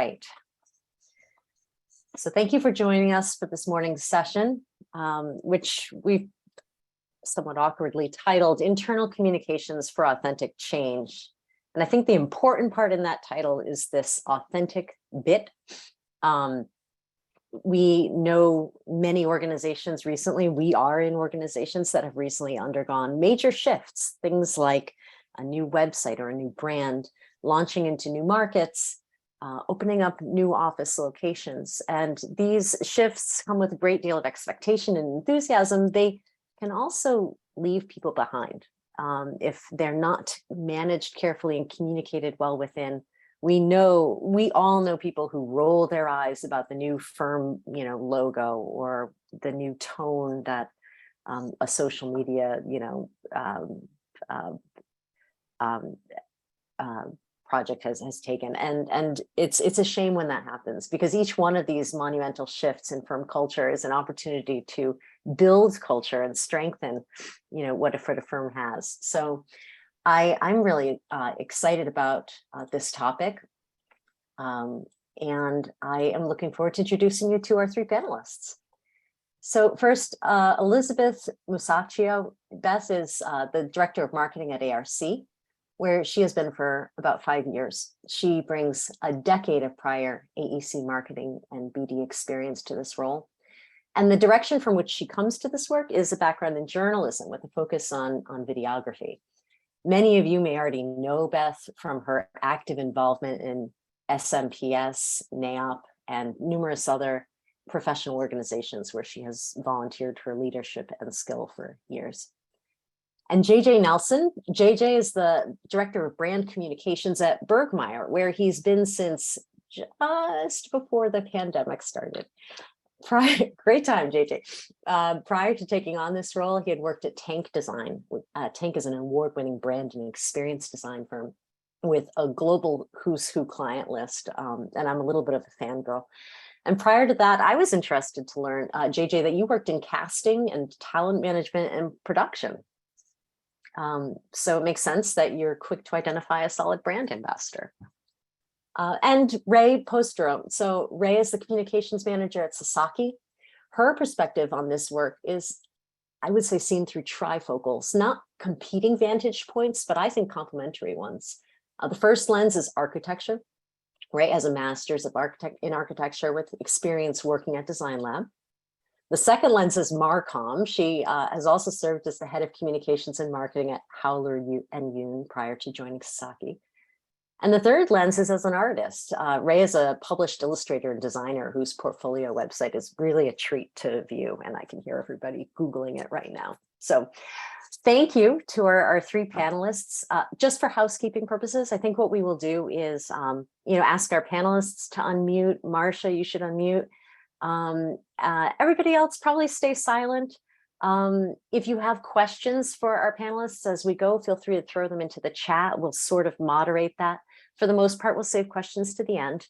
Right. So thank you for joining us for this morning's session, which we've somewhat awkwardly titled Internal Communications for Authentic Change. And I think the important part in that title is this authentic bit. We know many organizations recently, we are in organizations that have recently undergone major shifts, things like a new website or a new brand, launching into new markets, opening up new office locations. And these shifts come with a great deal of expectation and enthusiasm. They can also leave people behind if they're not managed carefully and communicated well within. We all know people who roll their eyes about the new firm, logo or the new tone that a social media, project has taken, and it's a shame when that happens, because each one of these monumental shifts in firm culture is an opportunity to build culture and strengthen, what a firm has. So I'm really excited about this topic, and I am looking forward to introducing you to our three panelists. So first, Elizabeth Musacchio. Beth is the Director of Marketing at ARC, where she has been for about 5 years. She brings a decade of prior AEC marketing and BD experience to this role. And the direction from which she comes to this work is a background in journalism with a focus on videography. Many of you may already know Beth from her active involvement in SMPS, NAOP, and numerous other professional organizations where she has volunteered her leadership and skill for years. And JJ Nelson. JJ is the Director of Brand Communications at Bergmeyer, where he's been since just before the pandemic started. Great time, JJ. Prior to taking on this role, he had worked at Tank Design. Tank is an award-winning brand and experience design firm with a global who's who client list. And I'm a little bit of a fangirl. And prior to that, I was interested to learn, JJ, that you worked in casting and talent management and production. So it makes sense that you're quick to identify a solid brand ambassador. And Ray Posterome. So Ray is the communications manager at Sasaki. Her perspective on this work is, I would say, seen through trifocals, not competing vantage points, but I think complementary ones. The first lens is architecture. Ray has a master's in architecture with experience working at Design Lab. The second lens is Marcom. She has also served as the head of communications and marketing at Howler and Yoon prior to joining Sasaki. And the third lens is as an artist. Ray is a published illustrator and designer whose portfolio website is really a treat to view, and I can hear everybody Googling it right now. So thank you to our three panelists. Just for housekeeping purposes, I think what we will do is ask our panelists to unmute. Marcia, you should unmute. Everybody else probably stay silent. If you have questions for our panelists as we go, feel free to throw them into the chat. We'll sort of moderate that. For the most part, we'll save questions to the end.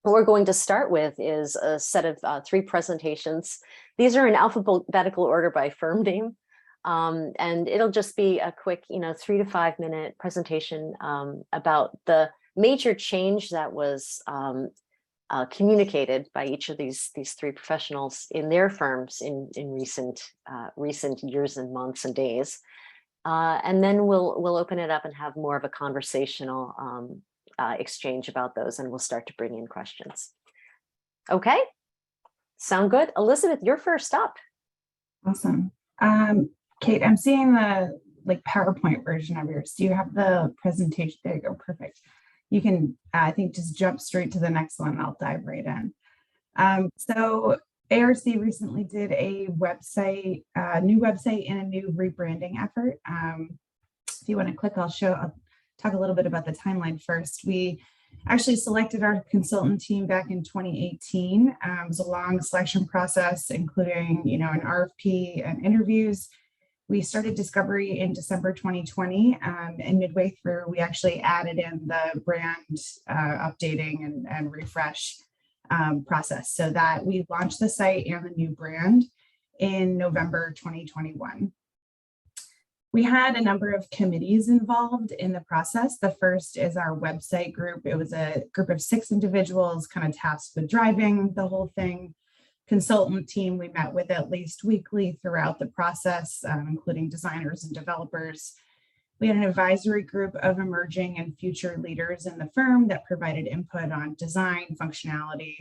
What we're going to start with is a set of three presentations. These are in alphabetical order by firm name. And it'll just be a quick, 3 to 5 minute presentation about the major change that was communicated by each of these three professionals in their firms in recent years and months and days, and then we'll open it up and have more of a conversational exchange about those, and we'll start to bring in questions. Okay, sound good? Elizabeth, you're first up. Awesome. Kate, I'm seeing the PowerPoint version of yours. Do you have the presentation? There you go. Perfect. You can, I think, just jump straight to the next one. I'll dive right in. So ARC recently did a website, new website and a new rebranding effort. If you want to click, I'll talk a little bit about the timeline first. We actually selected our consultant team back in 2018. It was a long selection process, including, an RFP and interviews. We started discovery in December 2020, and midway through, we actually added in the brand updating and refresh process, so that we launched the site and the new brand in November 2021. We had a number of committees involved in the process. The first is our website group. It was a group of 6 individuals kind of tasked with driving the whole thing. Consultant team we met with at least weekly throughout the process, including designers and developers. We had an advisory group of emerging and future leaders in the firm that provided input on design, functionality.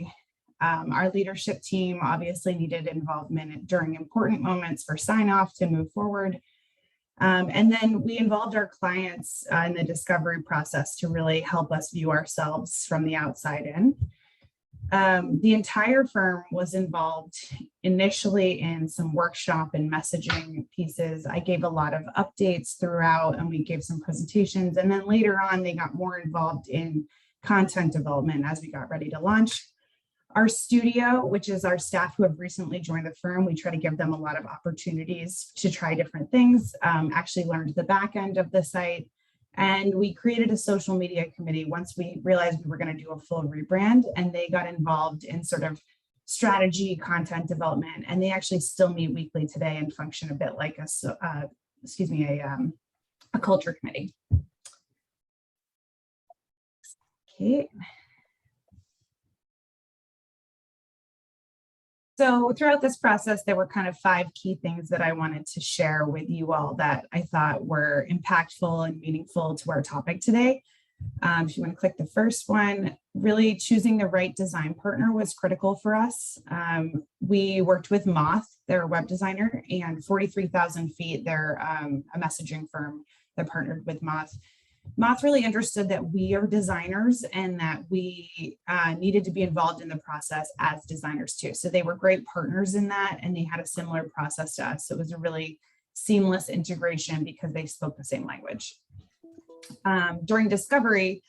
Our leadership team obviously needed involvement during important moments for sign off to move forward. And then we involved our clients in the discovery process to really help us view ourselves from the outside in. The entire firm was involved initially in some workshop and messaging pieces. I gave a lot of updates throughout, and we gave some presentations. And then later on, they got more involved in content development as we got ready to launch. Our studio, which is our staff who have recently joined the firm, we try to give them a lot of opportunities to try different things, actually learned the back end of the site. And we created a social media committee once we realized we were going to do a full rebrand, and they got involved in sort of strategy, content development, and they actually still meet weekly today and function a bit like a culture committee. Okay. So throughout this process, there were kind of 5 key things that I wanted to share with you all that I thought were impactful and meaningful to our topic today. If you want to click the first one, really choosing the right design partner was critical for us. We worked with Moth, they're a web designer, and 43,000 Feet, they're a messaging firm that partnered with Moth. Moth really understood that we are designers and that we needed to be involved in the process as designers too. So they were great partners in that, and they had a similar process to us. So it was a really seamless integration because they spoke the same language. During discovery,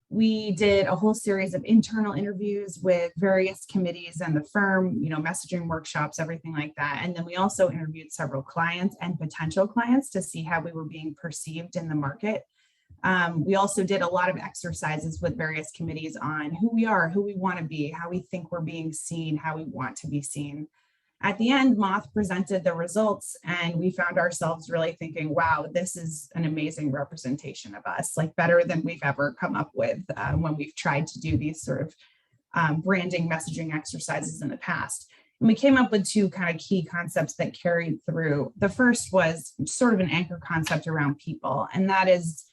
we did a whole series of internal interviews with various committees and the firm, messaging workshops, everything like that. And then we also interviewed several clients and potential clients to see how we were being perceived in the market. We also did a lot of exercises with various committees on who we are, who we want to be, how we think we're being seen, how we want to be seen. At the end, Moth presented the results, and we found ourselves really thinking, wow, this is an amazing representation of us, like better than we've ever come up with when we've tried to do these sort of branding messaging exercises in the past. And we came up with 2 kind of key concepts that carried through. The first was sort of an anchor concept around people, and that is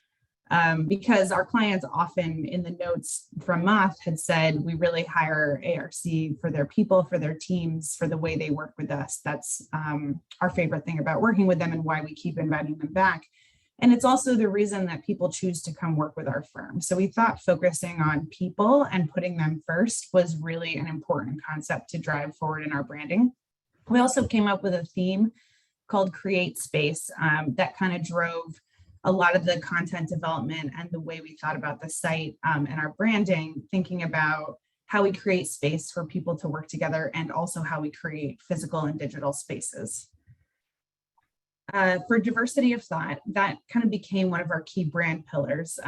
because our clients often in the notes from Moth had said, we really hire ARC for their people, for their teams, for the way they work with us. That's our favorite thing about working with them and why we keep inviting them back. And it's also the reason that people choose to come work with our firm. So we thought focusing on people and putting them first was really an important concept to drive forward in our branding. We also came up with a theme called Create Space that kind of drove a lot of the content development and the way we thought about the site and our branding, thinking about how we create space for people to work together and also how we create physical and digital spaces. For diversity of thought, that kind of became one of our key brand pillars.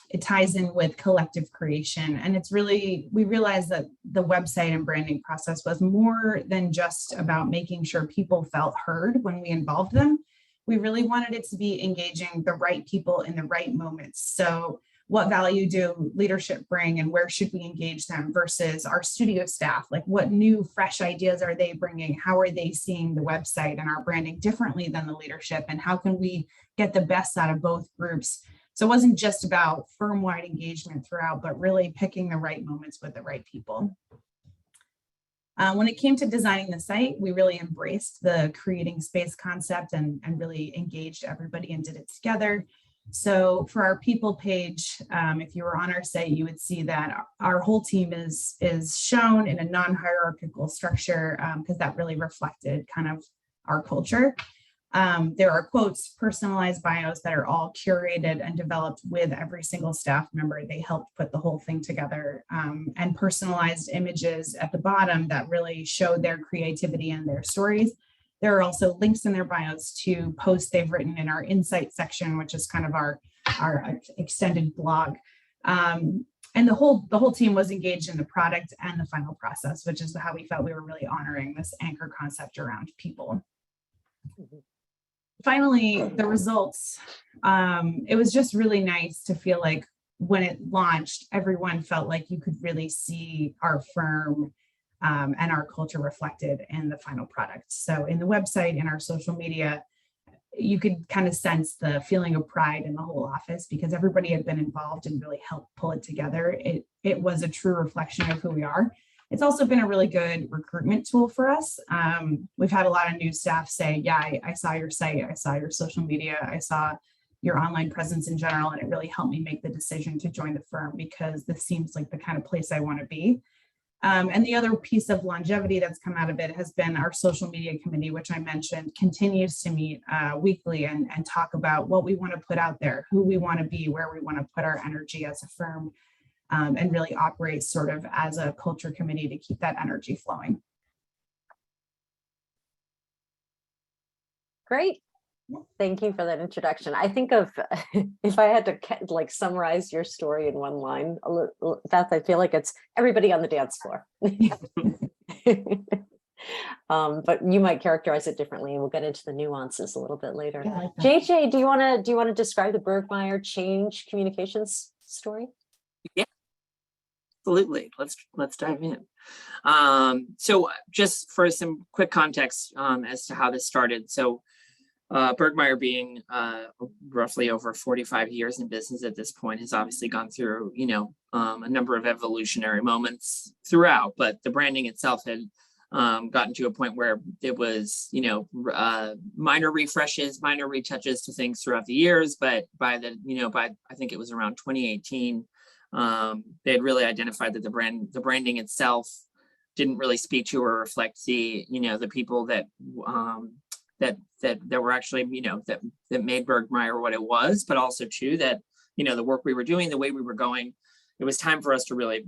It ties in with collective creation, and it's really, we realized that the website and branding process was more than just about making sure people felt heard when we involved them. We really wanted it to be engaging the right people in the right moments. So what value do leadership bring, and where should we engage them versus our studio staff? Like, what new fresh ideas are they bringing? How are they seeing the website and our branding differently than the leadership? And how can we get the best out of both groups? So it wasn't just about firm-wide engagement throughout, but really picking the right moments with the right people. When it came to designing the site, we really embraced the creating space concept and really engaged everybody and did it together. So for our people page, if you were on our site, you would see that our whole team is shown in a non-hierarchical structure because that really reflected kind of our culture. There are quotes, personalized bios that are all curated and developed with every single staff member. They helped put the whole thing together, and personalized images at the bottom that really show their creativity and their stories. There are also links in their bios to posts they've written in our insight section, which is kind of our extended blog. And the whole team was engaged in the product and the final process, which is how we felt we were really honoring this anchor concept around people. finally, the results, it was just really nice to feel like when it launched, everyone felt like you could really see our firm and our culture reflected in the final product. So in the website, in our social media, you could kind of sense the feeling of pride in the whole office because everybody had been involved and really helped pull it together. It was a true reflection of who we are. It's also been a really good recruitment tool for us. We've had a lot of new staff say, yeah, I saw your site, I saw your social media, I saw your online presence in general, and it really helped me make the decision to join the firm because this seems like the kind of place I want to be. And the other piece of longevity that's come out of it has been our social media committee, which I mentioned, continues to meet weekly and talk about what we want to put out there, who we want to be, where we want to put our energy as a firm, and really operate sort of as a culture committee to keep that energy flowing. Great. Thank you for that introduction. I think of, if I had to like summarize your story in one line, Beth, I feel like it's everybody on the dance floor. But you might characterize it differently, and we'll get into the nuances a little bit later. Yeah, I like that. JJ, do you want to describe the Bergmeyer change communications story? Yeah, absolutely. Let's dive in. So just for some quick context as to how this started. So Bergmeyer being roughly over 45 years in business at this point has obviously gone through, a number of evolutionary moments throughout, but the branding itself had gotten to a point where it was, minor refreshes, minor retouches to things throughout the years. But by I think it was around 2018, they had really identified that the branding itself didn't really speak to or reflect the people that that were actually, that made Bergmeyer what it was, but also too that, the work we were doing, the way we were going, it was time for us to really,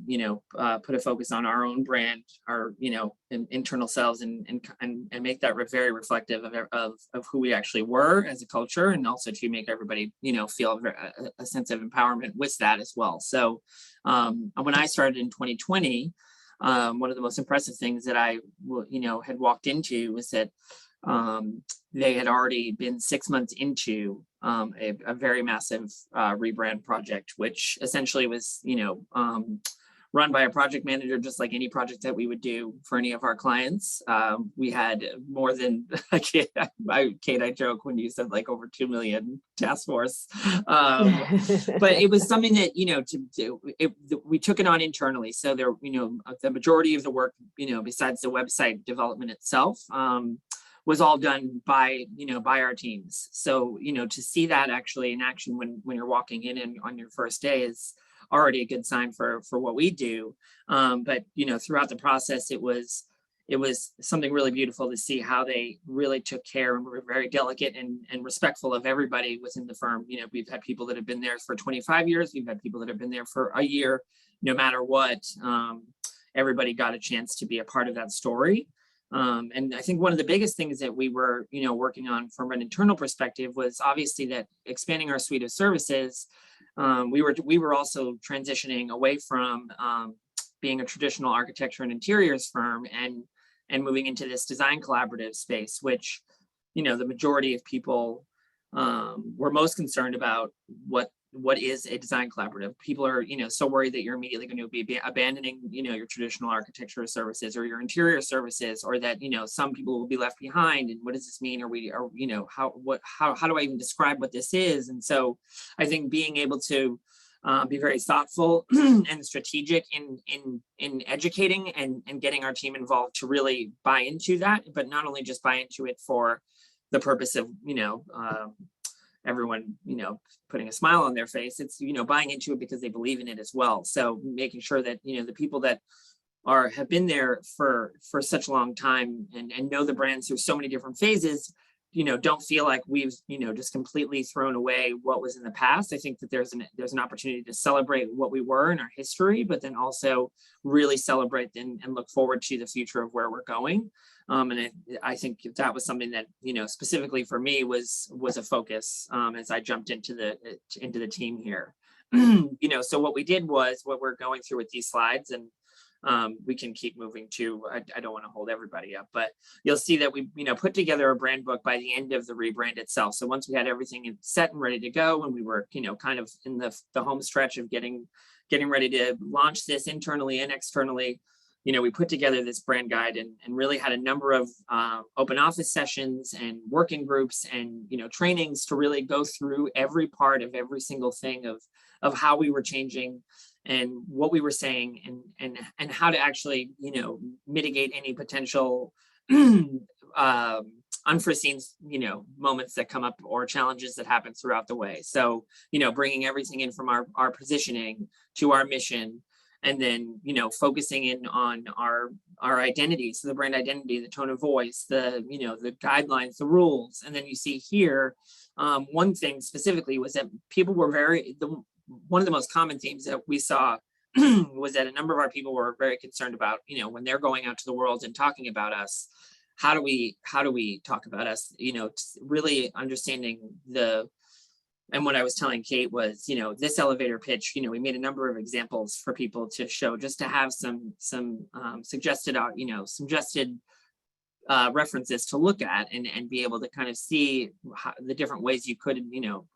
put a focus on our own brand, our, internal selves and make that very reflective of who we actually were as a culture, and also to make everybody, feel a sense of empowerment with that as well. So when I started in 2020, one of the most impressive things that I, had walked into was that they had already been 6 months into a very massive rebrand project, which essentially was, run by a project manager, just like any project that we would do for any of our clients. We had more than, Kate, I joke when you said like over 2 million task force. But it was something that, we took it on internally. So there, the majority of the work, besides the website development itself, was all done by, by our teams. So, to see that actually in action when you're walking in and on your first day is already a good sign for what we do. But, throughout the process, it was something really beautiful to see how they really took care and were very delicate and respectful of everybody within the firm. We've had people that have been there for 25 years. We've had people that have been there for a year. No matter what, everybody got a chance to be a part of that story. And I think one of the biggest things that we were, working on from an internal perspective was obviously that expanding our suite of services. We were also transitioning away from being a traditional architecture and interiors firm and moving into this design collaborative space, which, the majority of people were most concerned about what is a design collaborative. People are, so worried that you're immediately going to be abandoning, your traditional architecture services or your interior services, or that, some people will be left behind. And what does this mean? How do I even describe what this is? And so I think being able to be very thoughtful and strategic in educating and getting our team involved to really buy into that, but not only just buy into it for the purpose of, everyone, putting a smile on their face. It's, buying into it because they believe in it as well. So making sure that, the people that have been there for such a long time and know the brands through so many different phases, don't feel like we've, just completely thrown away what was in the past. I think that there's an opportunity to celebrate what we were in our history, but then also really celebrate and look forward to the future of where we're going. And I think that was something that, specifically for me was a focus as I jumped into the team here. So what we did was what we're going through with these slides, and we can keep moving to. I don't want to hold everybody up, but you'll see that we, put together a brand book by the end of the rebrand itself. So once we had everything set and ready to go, and we were, kind of in the home stretch of getting ready to launch this internally and externally, we put together this brand guide and really had a number of open office sessions and working groups and, trainings to really go through every part of every single thing of how we were changing and what we were saying and how to actually, mitigate any potential unforeseen, moments that come up or challenges that happen throughout the way. So, bringing everything in from our positioning to our mission, and then, focusing in on our identity. So the brand identity, the tone of voice, the guidelines, the rules. And then you see here, one thing specifically was that people were one of the most common themes that we saw was that a number of our people were very concerned about, when they're going out to the world and talking about us, how do we talk about us, really understanding and what I was telling Kate was, this elevator pitch, we made a number of examples for people to show, just to have some suggested references to look at and be able to kind of see the different ways you could,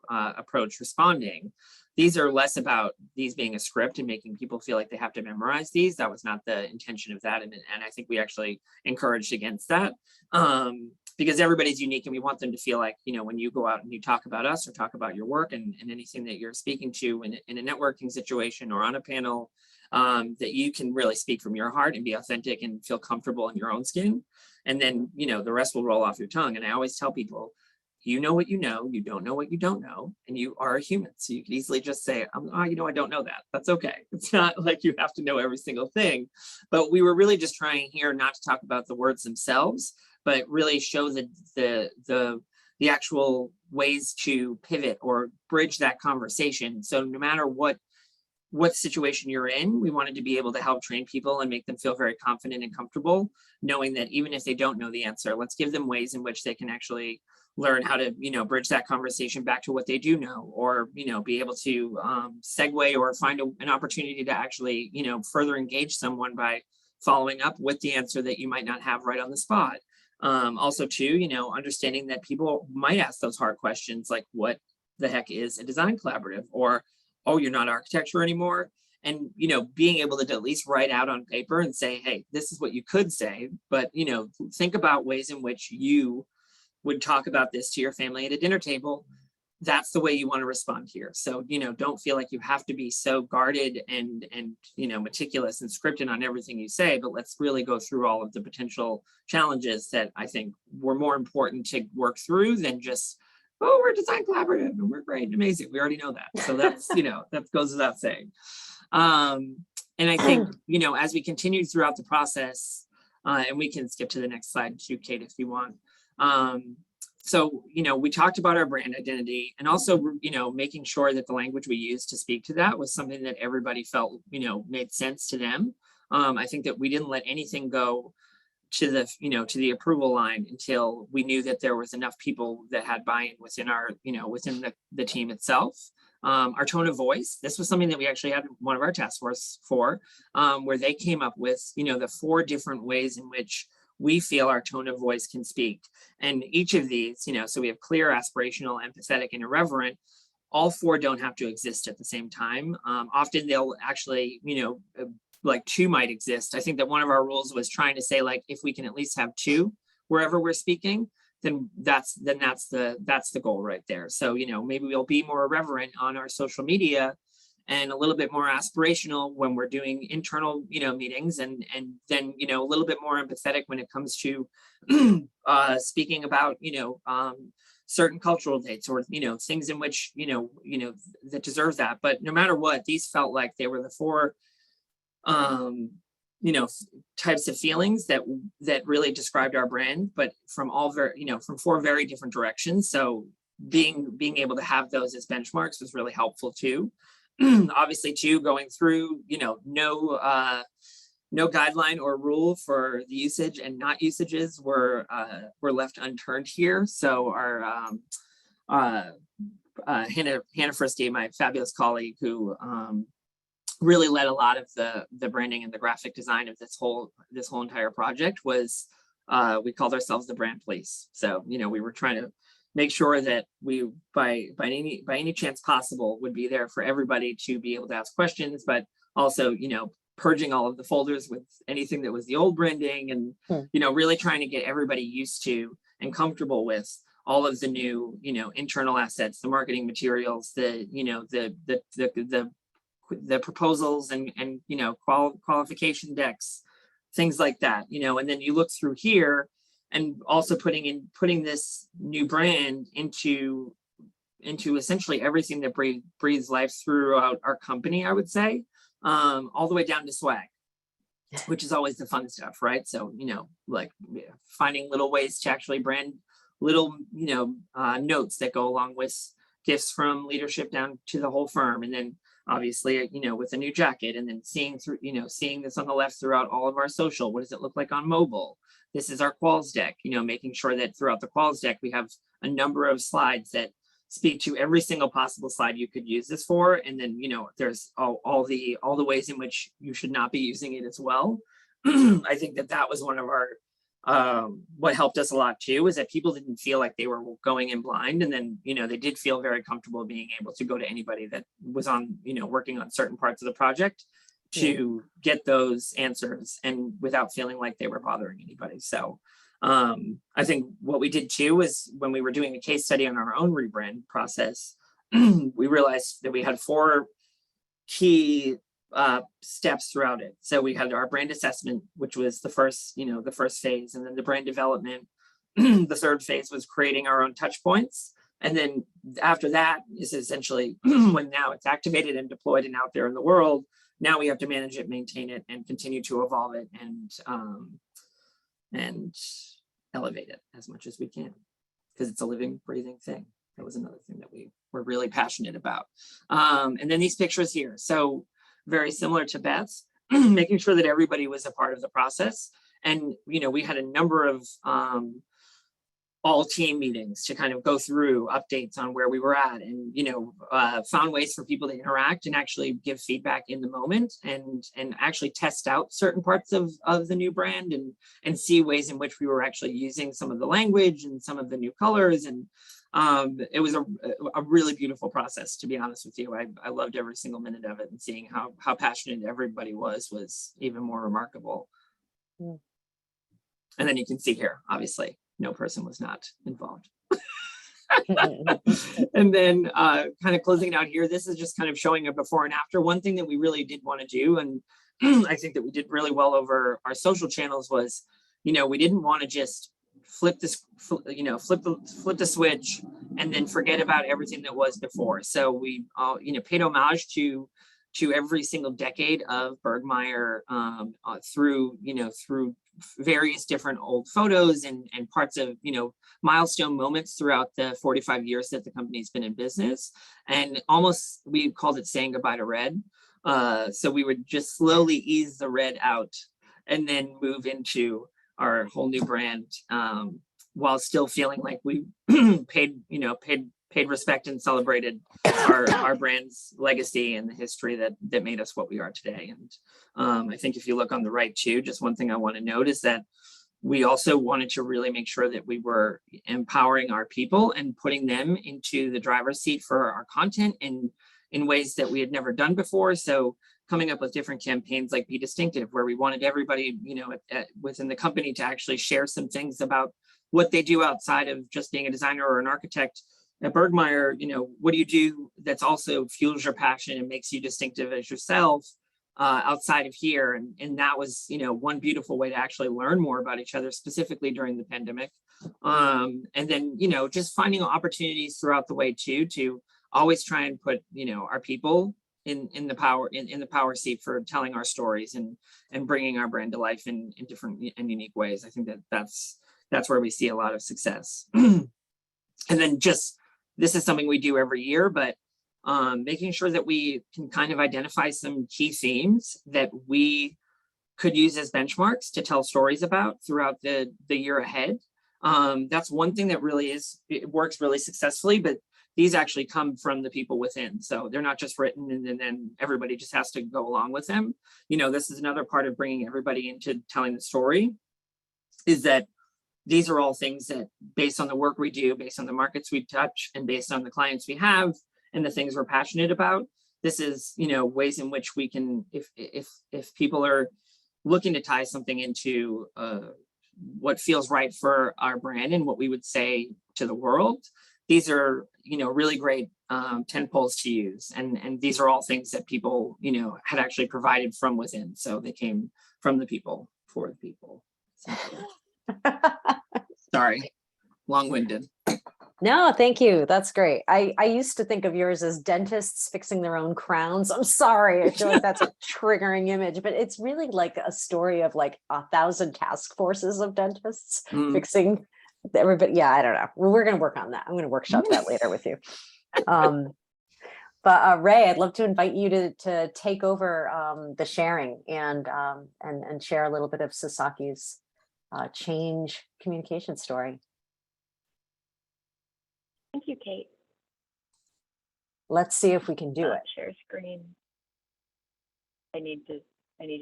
approach responding. These are less about these being a script and making people feel like they have to memorize these. That was not the intention of that. And I think we actually encouraged against that. Because everybody's unique and we want them to feel like, when you go out and you talk about us or talk about your work and anything that you're speaking to in a networking situation or on a panel, that you can really speak from your heart and be authentic and feel comfortable in your own skin. And then, the rest will roll off your tongue. And I always tell people, you know what you know, you don't know what you don't know, and you are a human. So you can easily just say, I don't know that. That's okay. It's not like you have to know every single thing. But we were really just trying here not to talk about the words themselves, but really show the actual ways to pivot or bridge that conversation. So no matter what situation you're in, we wanted to be able to help train people and make them feel very confident and comfortable, knowing that even if they don't know the answer, let's give them ways in which they can actually learn how to, bridge that conversation back to what they do know, or, be able to segue or find an opportunity to actually, further engage someone by following up with the answer that you might not have right on the spot. Also too, understanding that people might ask those hard questions like, what the heck is a design collaborative? Or, oh, you're not architecture anymore. And, being able to at least write out on paper and say, hey, this is what you could say, but, think about ways in which you would talk about this to your family at a dinner table. That's the way you want to respond here. So, don't feel like you have to be so guarded and meticulous and scripted on everything you say, but let's really go through all of the potential challenges that I think were more important to work through than just, oh, we're a design collaborative and we're great and amazing. We already know that. So that's, that goes without saying. And I think, as we continued throughout the process, and we can skip to the next slide too, Kate, if you want. So, we talked about our brand identity and also, making sure that the language we used to speak to that was something that everybody felt, made sense to them. I think that we didn't let anything go to the approval line until we knew that there was enough people that had buy-in within our, within the team itself. Our tone of voice, this was something that we actually had one of our task force for, where they came up with, the 4 different ways in which we feel our tone of voice can speak. And each of these, so we have clear, aspirational, empathetic, and irreverent. All 4 don't have to exist at the same time. Often they'll actually, like 2 might exist. I think that one of our rules was trying to say, like, if we can at least have 2 wherever we're speaking, then that's the goal right there. So, maybe we'll be more irreverent on our social media and a little bit more aspirational when we're doing internal, meetings, and then, a little bit more empathetic when it comes to speaking about, certain cultural dates or, things in which, that deserve that. But no matter what, these felt like they were the 4, types of feelings that really described our brand, but from from 4 very different directions. So being able to have those as benchmarks was really helpful too. Obviously too, going through, no guideline or rule for the usage and not usages were left unturned here. So our Hannah Fristy, my fabulous colleague who really led a lot of the branding and the graphic design of this whole entire project was we called ourselves the brand police. So, you know, we were trying to make sure that we by any chance possible would be there for everybody to be able to ask questions, but also, you know, purging all of the folders with anything that was the old branding, and you know, really trying to get everybody used to and comfortable with all of the new, you know, internal assets, the marketing materials, the, you know, the proposals and you know, qualification decks, things like that, you know. And then you look through here and also putting this new brand into essentially everything that breathes life throughout our company, I would say, all the way down to swag, which is always the fun stuff, right? So, you know, like finding little ways to actually brand little, you know, notes that go along with gifts from leadership down to the whole firm. And then obviously, you know, with a new jacket, and then seeing through, you know, seeing this on the left throughout all of our social. What does it look like on mobile? This is our quals deck, you know, making sure that throughout the quals deck, we have a number of slides that speak to every single possible slide you could use this for. And then, you know, there's all the ways in which you should not be using it as well. I think that was one of our, what helped us a lot too, is that people didn't feel like they were going in blind. And then, you know, they did feel very comfortable being able to go to anybody that was on, you know, working on certain parts of the project to get those answers, and without feeling like they were bothering anybody. So I think what we did too was, when we were doing a case study on our own rebrand process, we realized that we had 4 key steps throughout it. So we had our brand assessment, which was the first, you know, the first phase, and then the brand development. The third phase was creating our own touch points. And then after that is essentially when now it's activated and deployed and out there in the world, now we have to manage it, maintain it, and continue to evolve it and elevate it as much as we can, because it's a living, breathing thing. That was another thing that we were really passionate about. And then these pictures here. So very similar to Beth's, making sure that everybody was a part of the process. And, you know, we had a number of all team meetings to kind of go through updates on where we were at, and, you know, found ways for people to interact and actually give feedback in the moment, and actually test out certain parts of the new brand, and see ways in which we were actually using some of the language and some of the new colors. And it was a really beautiful process, to be honest with you. I loved every single minute of it, and seeing how passionate everybody was even more remarkable. And then you can see here, obviously, no person was not involved. And then kind of closing it out here, this is just kind of showing a before and after. One thing that we really did want to do, and I think that we did really well over our social channels, was, you know, we didn't want to just flip the switch and then forget about everything that was before. So we you know, paid homage to every single decade of Bergmeyer through various different old photos and parts of, you know, milestone moments throughout the 45 years that the company's been in business. And almost, we called it saying goodbye to red. So we would just slowly ease the red out and then move into our whole new brand, while still feeling like we paid respect and celebrated our brand's legacy and the history that made us what we are today. And I think if you look on the right too, just one thing I want to note is that we also wanted to really make sure that we were empowering our people and putting them into the driver's seat for our content in ways that we had never done before. So coming up with different campaigns like Be Distinctive, where we wanted everybody, you know, within the company to actually share some things about what they do outside of just being a designer or an architect. At Bergmeyer, you know, what do you do that's also fuels your passion and makes you distinctive as yourself outside of here? And that was, you know, one beautiful way to actually learn more about each other, specifically during the pandemic. And then, you know, just finding opportunities throughout the way too, to always try and put, you know, our people in the power seat for telling our stories and bringing our brand to life in different and unique ways. I think that's where we see a lot of success. And then just, this is something we do every year, but making sure that we can kind of identify some key themes that we could use as benchmarks to tell stories about throughout the year ahead. That's one thing that really it works really successfully, but these actually come from the people within. So they're not just written and then everybody just has to go along with them. You know, this is another part of bringing everybody into telling the story, is that these are all things that, based on the work we do, based on the markets we touch, and based on the clients we have and the things we're passionate about, this is, you know, ways in which we can, if people are looking to tie something into what feels right for our brand and what we would say to the world, these are, you know, really great tent poles to use. And these are all things that people, you know, had actually provided from within. So they came from the people, for the people. Sorry, long-winded. No, thank you. That's great. I used to think of yours as dentists fixing their own crowns. I'm sorry. I feel like that's a triggering image, but it's really like a story of like 1,000 task forces of dentists fixing everybody. Yeah, I don't know. We're going to work on that. I'm going to workshop that later with you. But Ray, I'd love to invite you to take over the sharing and share a little bit of Sasaki's change communication story. Thank you, Kate. Let's see if we can do it. Share screen. I need you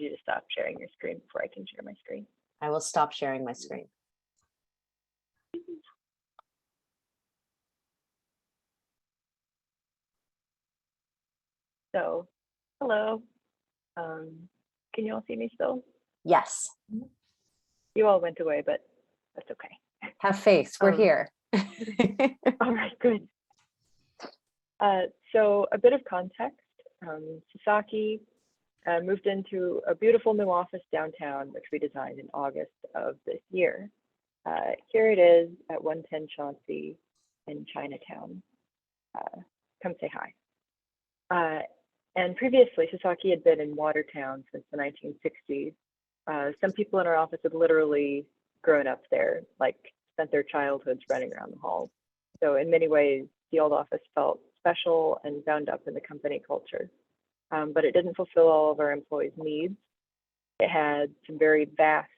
to stop sharing your screen before I can share my screen. I will stop sharing my screen. So, hello. Can you all see me still? Yes. You all went away, but that's okay. Have faith. We're here. All right, good. So a bit of context. Sasaki moved into a beautiful new office downtown, which we designed in August of this year. Here it is at 110 Chauncey in Chinatown. Come say hi. And previously, Sasaki had been in Watertown since the 1960s. Some people in our office had literally grown up there, like spent their childhoods running around the halls. So in many ways, the old office felt special and bound up in the company culture. But it didn't fulfill all of our employees' needs. It had some very vast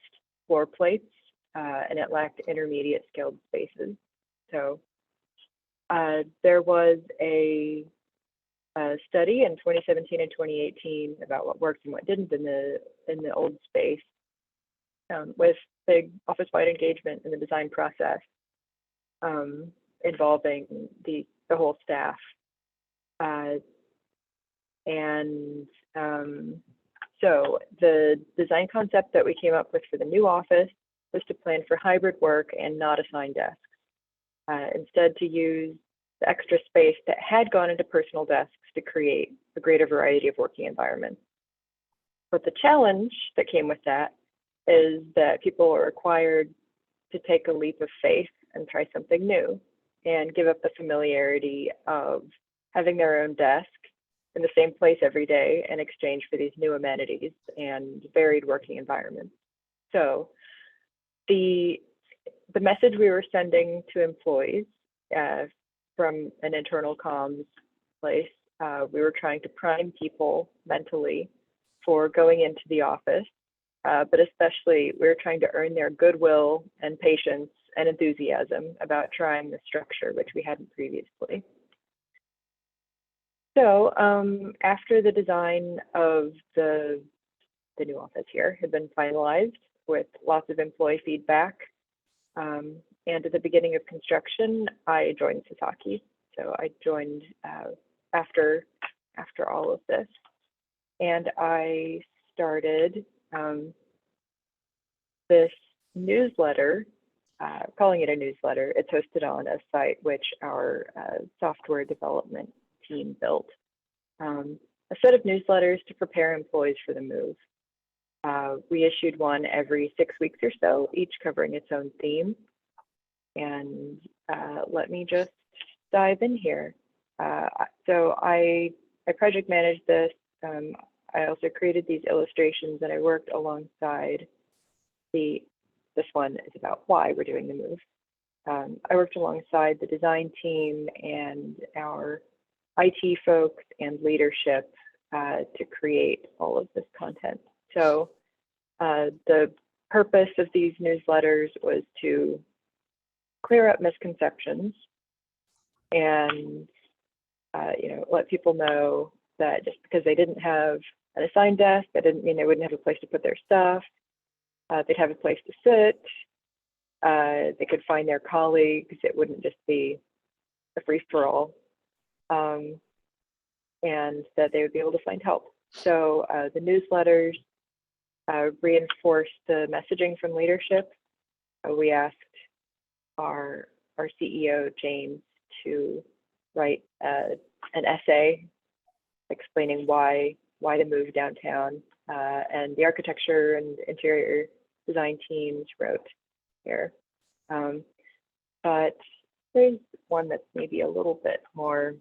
floor plates, and it lacked intermediate skilled spaces. So there was a study in 2017 and 2018 about what worked and what didn't in the old space, with big office-wide engagement in the design process, involving the whole staff. So the design concept that we came up with for the new office was to plan for hybrid work and not assign desks. Instead, to use the extra space that had gone into personal desks to create a greater variety of working environments. But the challenge that came with that is that people are required to take a leap of faith and try something new and give up the familiarity of having their own desk in the same place every day in exchange for these new amenities and varied working environments. So the message we were sending to employees from an internal comms place, we were trying to prime people mentally for going into the office, but especially we were trying to earn their goodwill and patience and enthusiasm about trying the structure, which we hadn't previously. So after the design of the new office here had been finalized with lots of employee feedback, and at the beginning of construction, I joined Sasaki. So I joined after all of this, and I started this newsletter, calling it a newsletter. It's hosted on a site which our software development team built. A set of newsletters to prepare employees for the move. We issued one every 6 weeks or so, each covering its own theme. And let me just dive in here. So I project managed this. I also created these illustrations, and I worked alongside this one is about why we're doing the move. I worked alongside the design team and our IT folks and leadership to create all of this content. So the purpose of these newsletters was to clear up misconceptions, and let people know that just because they didn't have an assigned desk, that didn't mean they wouldn't have a place to put their stuff. They'd have a place to sit. They could find their colleagues. It wouldn't just be a free-for-all, and that they would be able to find help. So the newsletters reinforced the messaging from leadership. We asked our CEO, James, to write an essay explaining why the move downtown, and the architecture and interior design teams wrote here. But there's one that's maybe a little bit more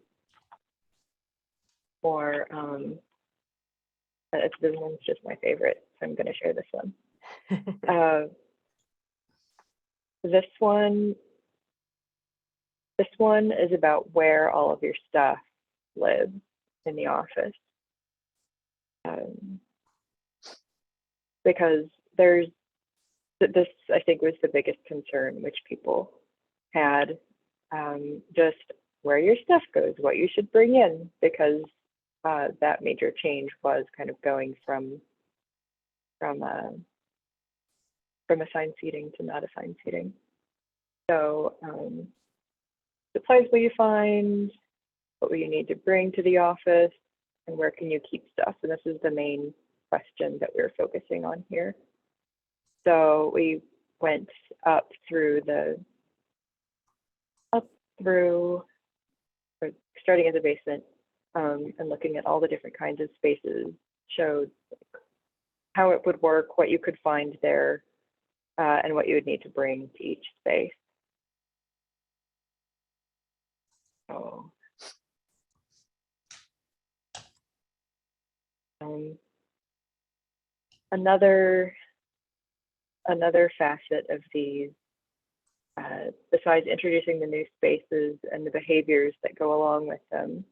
this one's just my favorite, so I'm going to share this one. This one is about where all of your stuff lives in the office. Because this, I think, was the biggest concern which people had, just where your stuff goes, what you should bring in, because that major change was kind of going from assigned seating to not assigned seating. So supplies will you find, what will you need to bring to the office, and where can you keep stuff? And this is the main question that we're focusing on here. So we went up through starting at the basement, and looking at all the different kinds of spaces, showed how it would work, what you could find there, and what you would need to bring to each space. So, another facet of these, besides introducing the new spaces and the behaviors that go along with them,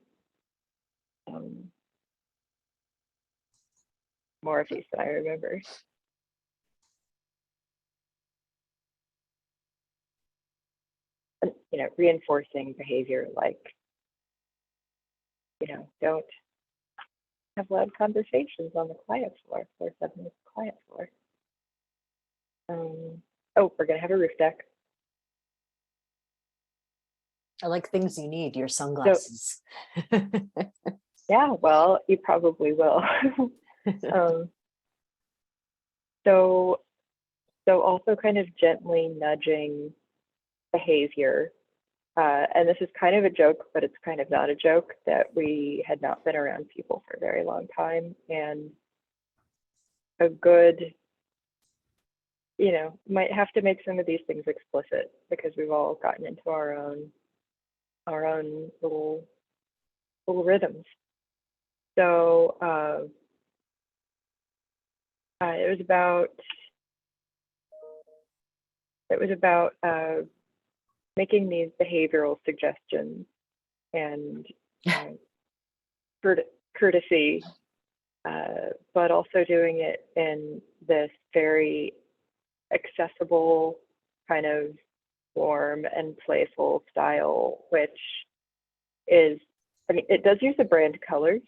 more of these that I remember. And, reinforcing behavior like, don't have loud conversations on the quiet floor. Floor 7 is the quiet floor. Oh, we're gonna have a roof deck. I like things you need, your sunglasses. Yeah, well, you probably will. So also kind of gently nudging behavior. And this is kind of a joke, but it's kind of not a joke, that we had not been around people for a very long time. And a good, might have to make some of these things explicit, because we've all gotten into our own little rhythms. So it was about making these behavioral suggestions and courtesy, but also doing it in this very accessible, kind of warm and playful style, which is, it does use the brand colors,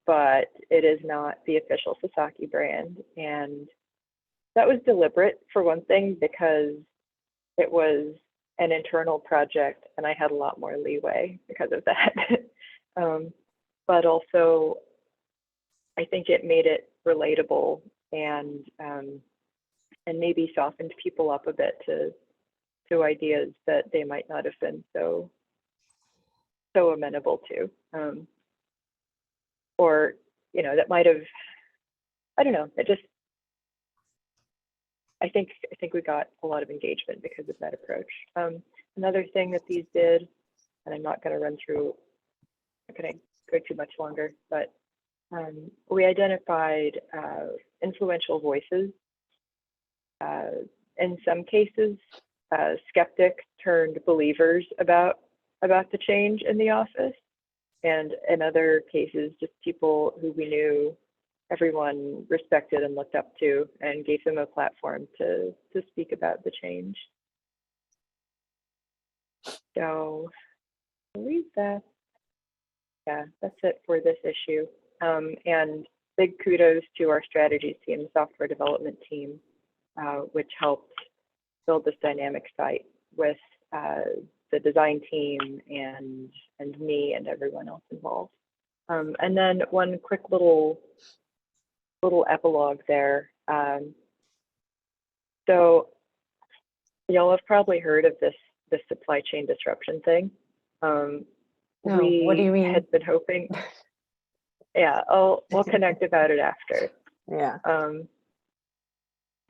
but it is not the official Sasaki brand. And that was deliberate, for one thing, because it was an internal project and I had a lot more leeway because of that. But also, I think it made it relatable and maybe softened people up a bit to ideas that they might not have been so amenable to, or that might have, I don't know. It just, I think we got a lot of engagement because of that approach. Another thing that these did, and I'm not going to run through, I'm going to go too much longer, but we identified influential voices. In some cases, skeptics turned believers about the change in the office, and in other cases, just people who we knew everyone respected and looked up to, and gave them a platform to speak about the change. So I believe that, yeah, that's it for this issue. And big kudos to our strategies team, software development team, which helped build this dynamic site with the design team and me and everyone else involved. And then one quick little epilogue there. So y'all have probably heard of this supply chain disruption thing. No, what do you mean? Had been hoping. Yeah, we'll connect about it after. Yeah.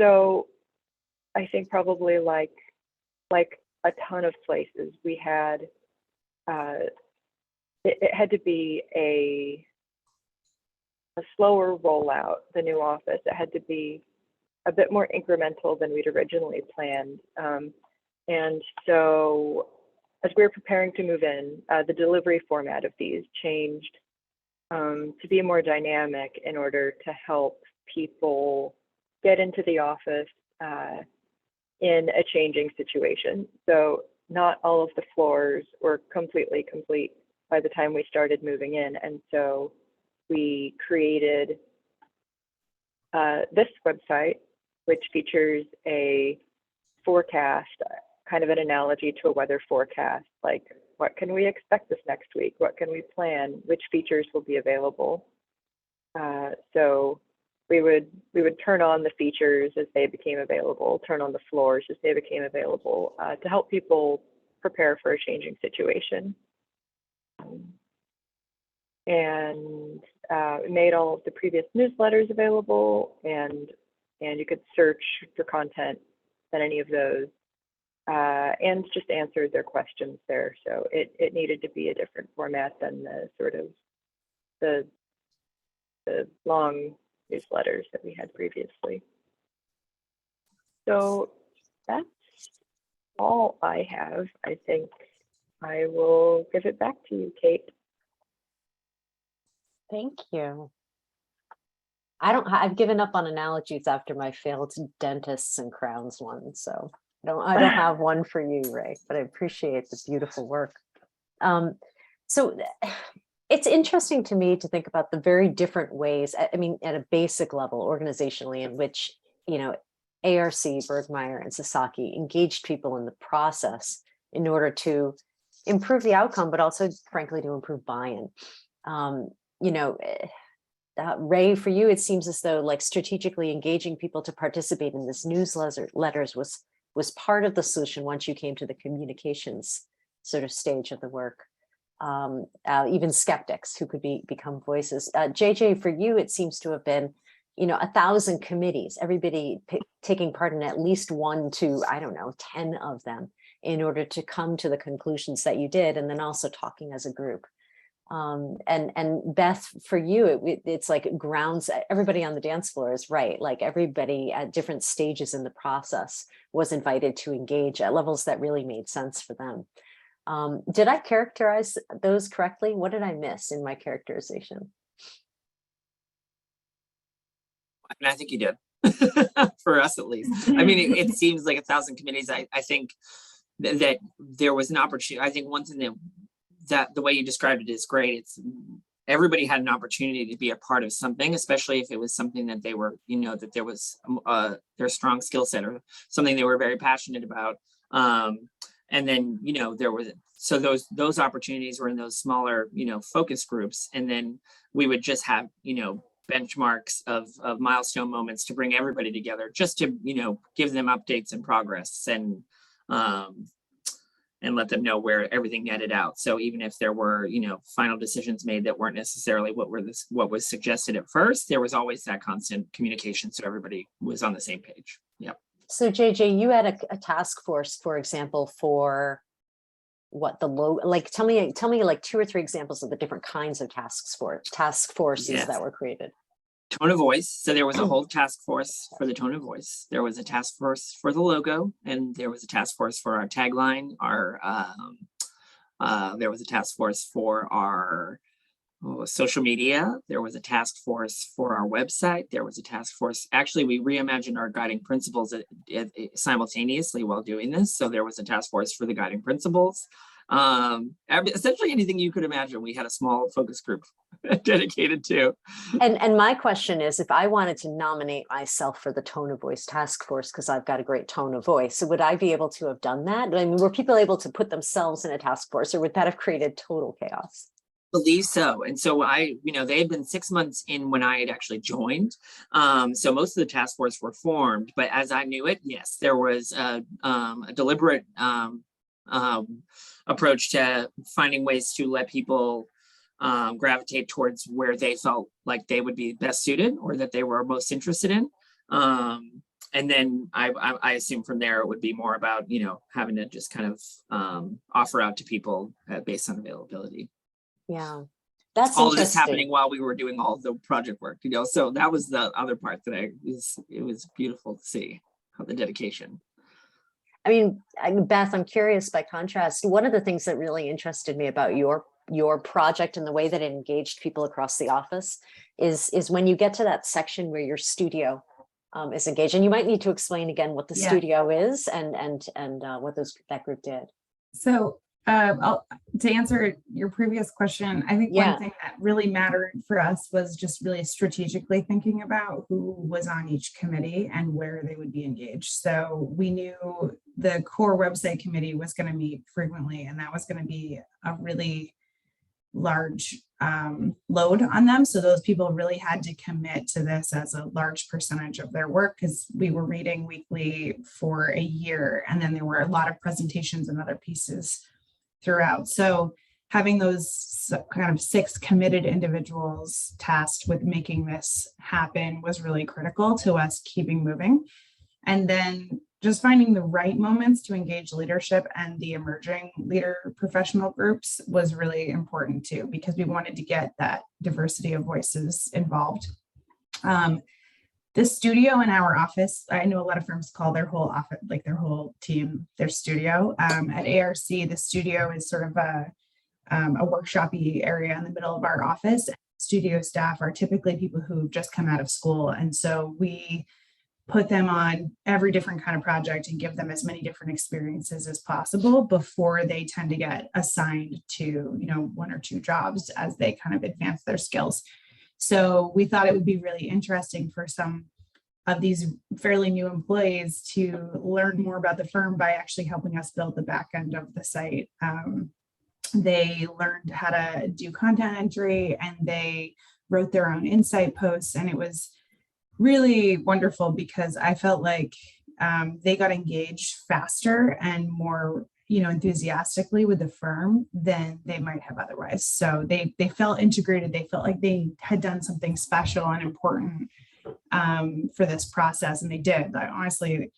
So I think probably like a ton of places, we had it had to be a slower rollout, the new office. It had to be a bit more incremental than we'd originally planned. And so as we were preparing to move in, the delivery format of these changed to be more dynamic in order to help people get into the office in a changing situation. So not all of the floors were completely complete by the time we started moving in. And so we created this website, which features a forecast, kind of an analogy to a weather forecast, like what can we expect this next week? What can we plan? Which features will be available? So we would turn on the features as they became available, turn on the floors as they became available to help people prepare for a changing situation. And made all of the previous newsletters available, and you could search for content in any of those, and just answered their questions there. So it needed to be a different format than the sort of the long newsletters that we had previously. So that's all I have. I think I will give it back to you, Kate. Thank you. I've given up on analogies after my failed dentists and crowns one, so I don't have one for you, Ray, but I appreciate the beautiful work. So it's interesting to me to think about the very different ways, I mean, at a basic level, organizationally, in which, ARC, Bergmeyer, and Sasaki engaged people in the process in order to improve the outcome, but also, frankly, to improve buy-in. Ray, for you, it seems as though like strategically engaging people to participate in this newsletters was part of the solution once you came to the communications sort of stage of the work. Even skeptics who could become voices. JJ, for you, it seems to have been, 1,000 committees, everybody taking part in at least 1 to, 10 of them in order to come to the conclusions that you did, and then also talking as a group. And Beth, for you, it's like grounds, everybody on the dance floor is right. Like everybody at different stages in the process was invited to engage at levels that really made sense for them. Did I characterize those correctly? What did I miss in my characterization? And I think you did, for us at least. I mean, it seems like 1,000 committees. I think that there was an opportunity. I think one thing that the way you described it is great. It's everybody had an opportunity to be a part of something, especially if it was something that they were, that there was their strong skill set or something they were very passionate about. And then, there was, so those opportunities were in those smaller, focus groups. And then we would just have, benchmarks of milestone moments to bring everybody together, just to, give them updates and progress and let them know where everything netted out. So even if there were, final decisions made that weren't necessarily what was suggested at first, there was always that constant communication. So everybody was on the same page. Yep. So JJ, you had a task force, for example, for what the low, like, tell me like 2 or 3 examples of the different kinds of task forces Yes. that were created. Tone of voice. So there was a whole task force for the tone of voice. There was a task force for the logo, and there was a task force for our tagline. There was a task force for our social media. There was a task force for our website. There was a task force. Actually, we reimagined our guiding principles simultaneously while doing this. So there was a task force for the guiding principles. Essentially anything you could imagine, we had a small focus group dedicated to. And my question is, if I wanted to nominate myself for the Tone of Voice Task Force, because I've got a great tone of voice, so would I be able to have done that? I mean, were people able to put themselves in a task force, or would that have created total chaos? Believe so. And so they had been 6 months in when I had actually joined. So most of the task force were formed, but as I knew it, yes, there was a deliberate approach to finding ways to let people gravitate towards where they felt like they would be best suited or that they were most interested in. And then I assume from there it would be more about, having to just kind of offer out to people based on availability. Yeah, that's all of this interesting. happening while we were doing all of the project work, so that was the other part that it was beautiful to see how the dedication. I mean, Beth, I'm curious by contrast, one of the things that really interested me about your project and the way that it engaged people across the office is when you get to that section where your studio is engaged, and you might need to explain again what the studio is and what that group did. So to answer your previous question, I think one thing that really mattered for us was just really strategically thinking about who was on each committee and where they would be engaged. So we knew the core website committee was going to meet frequently, and that was going to be a really large load on them. So those people really had to commit to this as a large percentage of their work, because we were meeting weekly for a year, and then there were a lot of presentations and other pieces throughout. So having those kind of 6 committed individuals tasked with making this happen was really critical to us keeping moving. And then just finding the right moments to engage leadership and the emerging leader professional groups was really important too, because we wanted to get that diversity of voices involved. The studio in our office, I know a lot of firms call their whole office, like their whole team, their studio. At ARC, the studio is sort of a workshop-y area in the middle of our office. Studio staff are typically people who've just come out of school. And so we put them on every different kind of project and give them as many different experiences as possible before they tend to get assigned to, 1 or 2 jobs as they kind of advance their skills. So we thought it would be really interesting for some of these fairly new employees to learn more about the firm by actually helping us build the back end of the site. They learned how to do content entry, and they wrote their own insight posts. And it was really wonderful because I felt like they got engaged faster and more enthusiastically with the firm than they might have otherwise. So they felt integrated. They felt like they had done something special and important for this process, and they did. Honestly,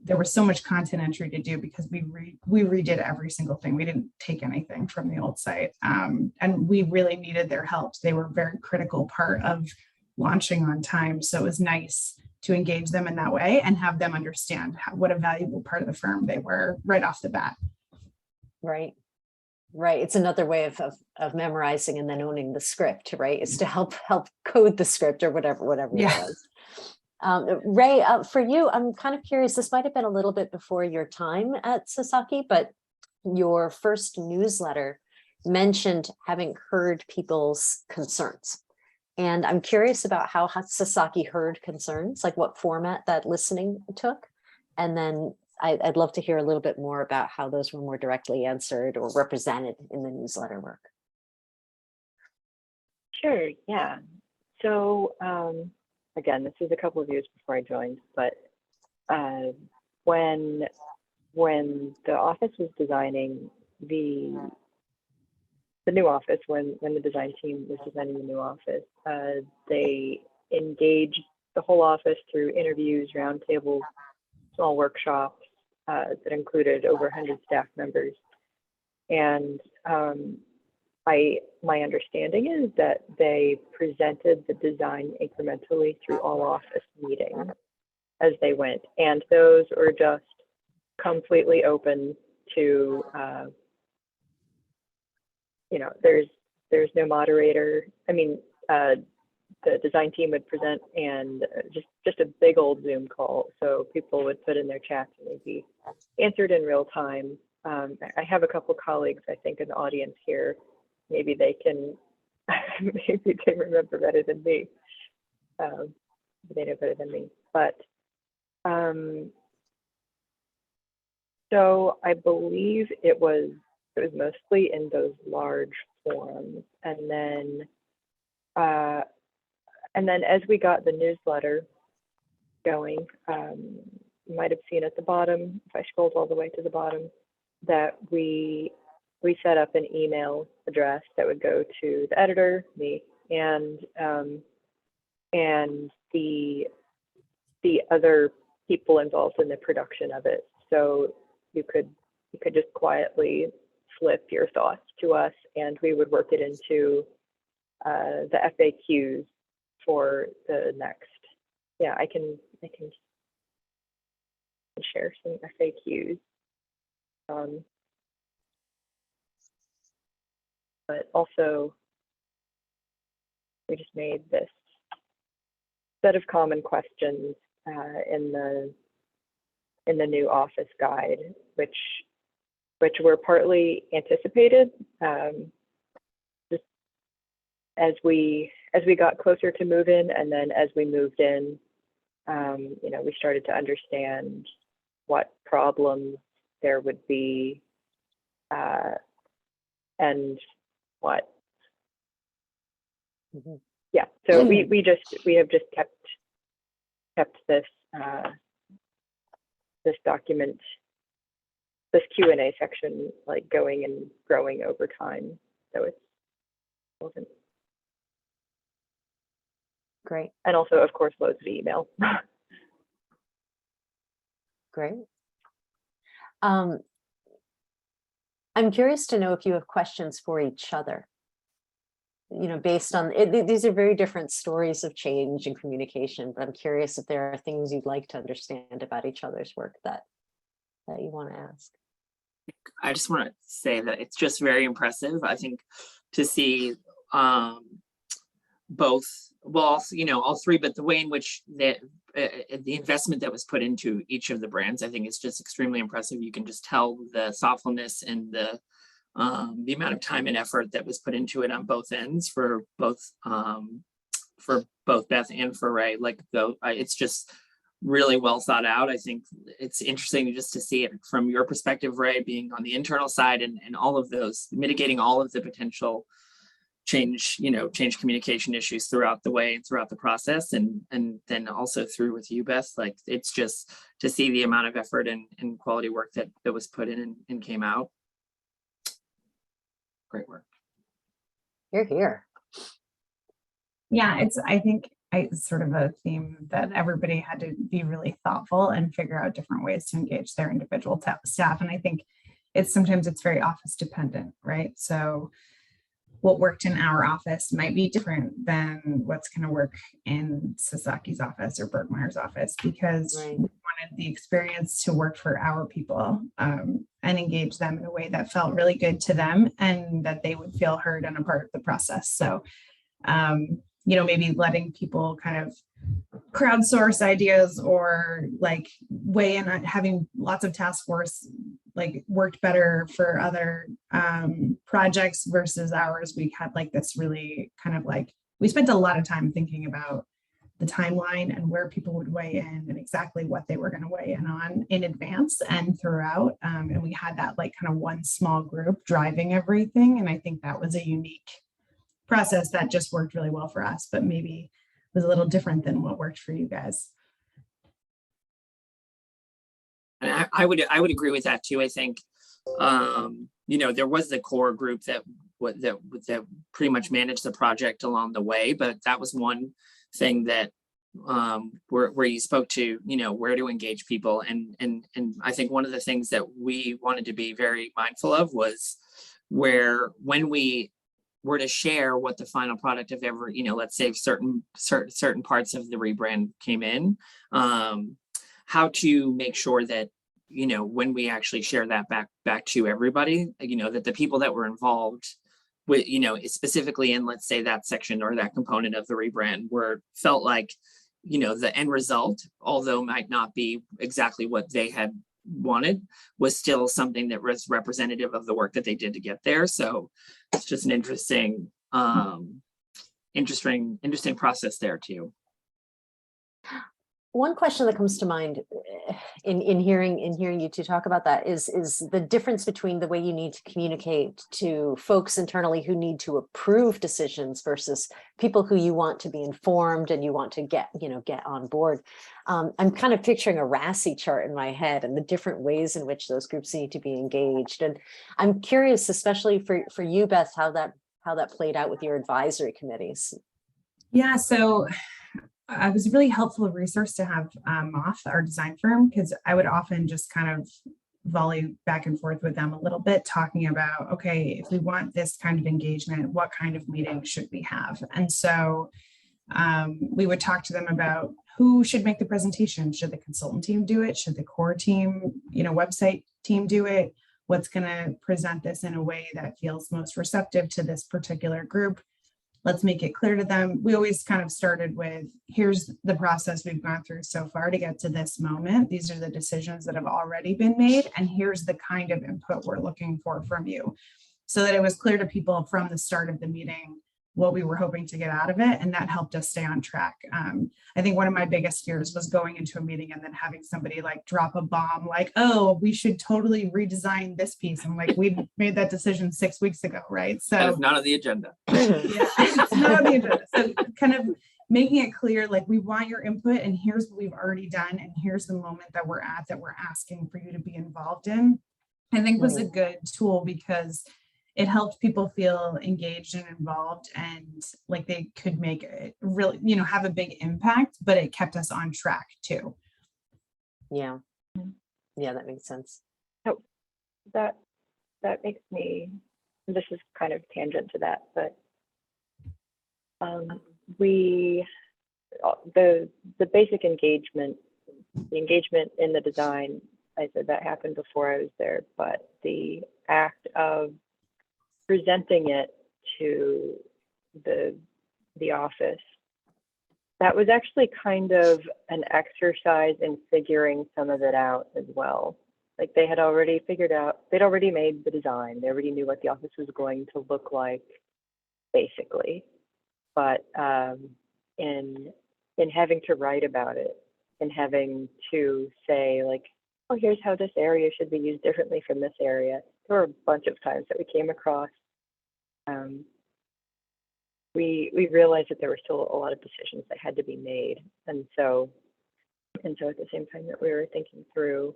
there was so much content entry to do because we redid every single thing. We didn't take anything from the old site, and we really needed their help. They were a very critical part of launching on time. So it was nice to engage them in that way and have them understand what a valuable part of the firm they were right off the bat. Right. It's another way of memorizing and then owning the script, right? Is to help code the script or whatever it was. Ray, for you, I'm kind of curious, this might have been a little bit before your time at Sasaki, but your first newsletter mentioned having heard people's concerns. And I'm curious about how Sasaki heard concerns, like what format that listening took. And then I'd love to hear a little bit more about how those were more directly answered or represented in the newsletter work. Sure, yeah. So again, this was a couple of years before I joined, but when the office was designing the new office, when the design team was designing the new office, they engaged the whole office through interviews, roundtables, small workshops that included over 100 staff members. And my understanding is that they presented the design incrementally through all office meetings as they went. And those were just completely open to, there's no moderator. I mean, the design team would present and just a big old Zoom call. So people would put in their chats and they'd be answered in real time. I have a couple colleagues, I think, in the audience here. Maybe they can, maybe they remember better than me. They know better than me. But so I believe it was mostly in those large forums, and then as we got the newsletter going, you might have seen at the bottom, if I scrolled all the way to the bottom, that we set up an email address that would go to the editor, me, and the other people involved in the production of it. So you could just quietly flip your thoughts to us, and we would work it into the FAQs for the next. Yeah, I can share some FAQs. But also, we just made this set of common questions in the new office guide, which were partly anticipated. Just as we got closer to move in, and then as we moved in, you know, we started to understand what problems there would be, and what. Mhm. Yeah. So we have just kept this this document, this Q&A section, like going and growing over time. So it wasn't. Great, And also, of course, loads of email. great. I'm curious to know if you have questions for each other. You know, based on it, these are very different stories of change and communication, but I'm curious if there are things you'd like to understand about each other's work that you want to ask. I just want to say that it's just very impressive, I think, to see both, well, you know, all three, but the way in which the investment that was put into each of the brands, I think is just extremely impressive. You can just tell the thoughtfulness and the amount of time and effort that was put into it on both ends for both Beth and for Ray. Like, though, it's just really well thought out. I think it's interesting just to see it from your perspective, Ray, being on the internal side and all of those, mitigating all of the potential change communication issues throughout the way and throughout the process, and then also through with you, Beth. Like, it's just to see the amount of effort and quality work that was put in and came out. Great work. You're here. Yeah, I think it's sort of a theme that everybody had to be really thoughtful and figure out different ways to engage their individual staff. And I think sometimes it's very office dependent, right? So what worked in our office might be different than what's going to work in Sasaki's office or Bergmeyer's office, because Right. we wanted the experience to work for our people, and engage them in a way that felt really good to them and that they would feel heard and a part of the process. So, you know, maybe letting people kind of crowdsource ideas or like weigh in on having lots of task force like worked better for other projects versus ours. We had like this really kind of like, we spent a lot of time thinking about the timeline and where people would weigh in and exactly what they were going to weigh in on in advance and throughout. And we had that like kind of one small group driving everything. And I think that was a unique process that just worked really well for us, but maybe was a little different than what worked for you guys. And I would agree with that too. I think, you know, there was the core group that pretty much managed the project along the way, but that was one thing that where you spoke to, you know, where to engage people. And I think one of the things that we wanted to be very mindful of was when we were to share what the final product of ever, you know, let's say certain parts of the rebrand came in, how to make sure that, you know, when we actually share that back to everybody, you know, that the people that were involved with, you know, specifically in, let's say, that section or that component of the rebrand where it felt like, you know, the end result, although might not be exactly what they had wanted, was still something that was representative of the work that they did to get there. So it's just an interesting process there too. One question that comes to mind in hearing you two talk about that is the difference between the way you need to communicate to folks internally who need to approve decisions versus people who you want to be informed and you want to get on board. I'm kind of picturing a RASI chart in my head and the different ways in which those groups need to be engaged. And I'm curious, especially for you, Beth, how that played out with your advisory committees. Yeah, so it was a really helpful resource to have Moth, our design firm, because I would often just kind of volley back and forth with them a little bit, talking about, okay, if we want this kind of engagement, what kind of meeting should we have? And so we would talk to them about who should make the presentation. Should the consultant team do it? Should the core team, website team do it? What's going to present this in a way that feels most receptive to this particular group? Let's make it clear to them. We always kind of started with, here's the process we've gone through so far to get to this moment. These are the decisions that have already been made. And here's the kind of input we're looking for from you. So that it was clear to people from the start of the meeting what we were hoping to get out of it. And that helped us stay on track. I think one of my biggest fears was going into a meeting and then having somebody like drop a bomb, like, oh, we should totally redesign this piece. I'm like, we made that decision 6 weeks ago, right? So That is not on the agenda. yeah, it's not on the agenda. So kind of making it clear, like, we want your input and here's what we've already done. And here's the moment that we're at that we're asking for you to be involved in, I think was a good tool because it helped people feel engaged and involved and like they could make it really, have a big impact, but it kept us on track too. Yeah, that makes sense. So that makes me, this is kind of tangent to that, but the basic engagement, the engagement in the design, I said that happened before I was there, but the act of presenting it to the office, that was actually kind of an exercise in figuring some of it out as well. Like they had already figured out, they'd already made the design, they already knew what the office was going to look like, basically. But in having to write about it and having to say like, oh, here's how this area should be used differently from this area. There were a bunch of times that we came across. We realized that there were still a lot of decisions that had to be made, and so at the same time that we were thinking through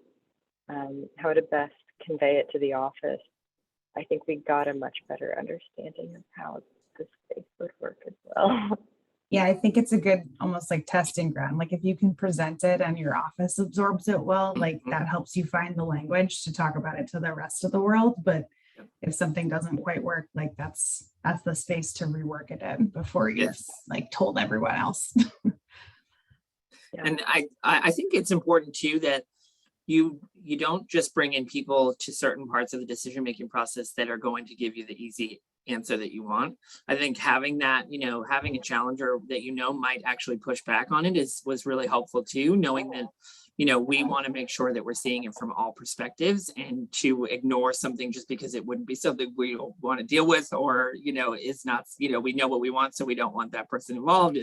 how to best convey it to the office, I think we got a much better understanding of how the space would work as well. Yeah, I think it's a good almost like testing ground. Like if you can present it and your office absorbs it well, like that helps you find the language to talk about it to the rest of the world. But if something doesn't quite work, like that's the space to rework it in before you've like told everyone else. And I think it's important too that you don't just bring in people to certain parts of the decision-making process that are going to give you the easy answer that you want. I think having that, having a challenger that might actually push back on it was really helpful too, knowing that we want to make sure that we're seeing it from all perspectives, and to ignore something just because it wouldn't be something we want to deal with, or is not, we know what we want, so we don't want that person involved,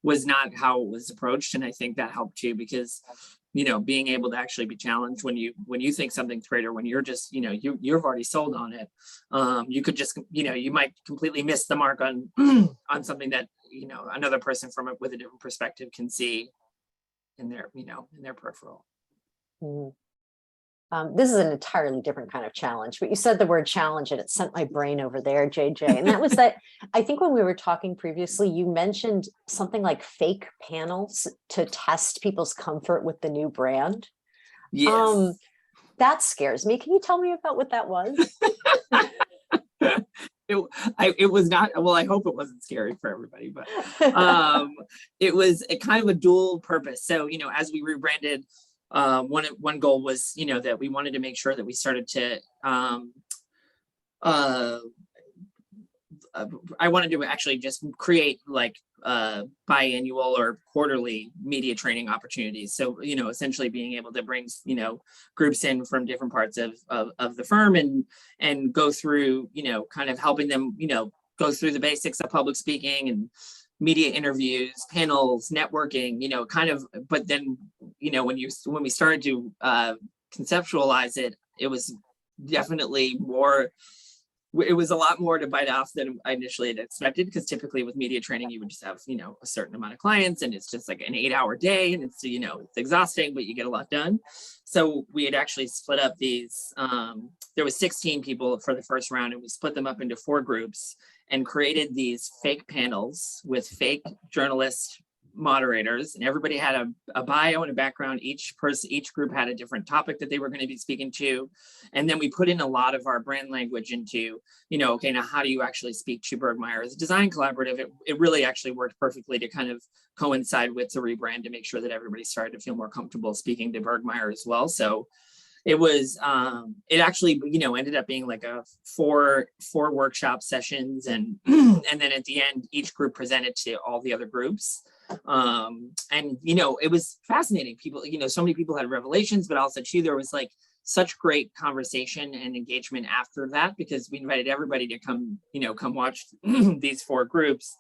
was not how it was approached. And I think that helped too, because being able to actually be challenged when you think something's great, or when you're just you've already sold on it, you could just you might completely miss the mark on on something that another person with a different perspective can see in their in their peripheral. This is an entirely different kind of challenge, but you said the word challenge and it sent my brain over there, JJ. And that was that I think when we were talking previously, you mentioned something like fake panels to test people's comfort with the new brand. Yes. That scares me. Can you tell me about what that was? It was not, well, I hope it wasn't scary for everybody, but it was a kind of a dual purpose. So, as we rebranded, one goal was, that we wanted to make sure that we started to I wanted to actually just create like biannual or quarterly media training opportunities. So, you know, essentially being able to bring, you know, groups in from different parts of the firm and go through, you know, kind of helping them, you know, go through the basics of public speaking and media interviews, panels, networking, you know, kind of, but then, you know, when we started to conceptualize it, it was definitely more, it was a lot more to bite off than I initially had expected, because typically with media training, you would just have, you know, a certain amount of clients and it's just like an 8-hour day and it's, you know, it's exhausting, but you get a lot done. So we had actually split up these, there was 16 people for the first round and we split them up into 4 groups and created these fake panels with fake journalist moderators, and everybody had a bio and a background. Each group had a different topic that they were going to be speaking to. And then we put in a lot of our brand language into, you know, okay, now how do you actually speak to Bergmeyer as a design collaborative? It really actually worked perfectly to kind of coincide with the rebrand to make sure that everybody started to feel more comfortable speaking to Bergmeyer as well. So it was, it actually, you know, ended up being like a four workshop sessions. And, and then at the end, each group presented to all the other groups. And, you know, it was fascinating. People, you know, so many people had revelations, but also too, there was like such great conversation and engagement after that, because we invited everybody to come, you know, come watch these 4 groups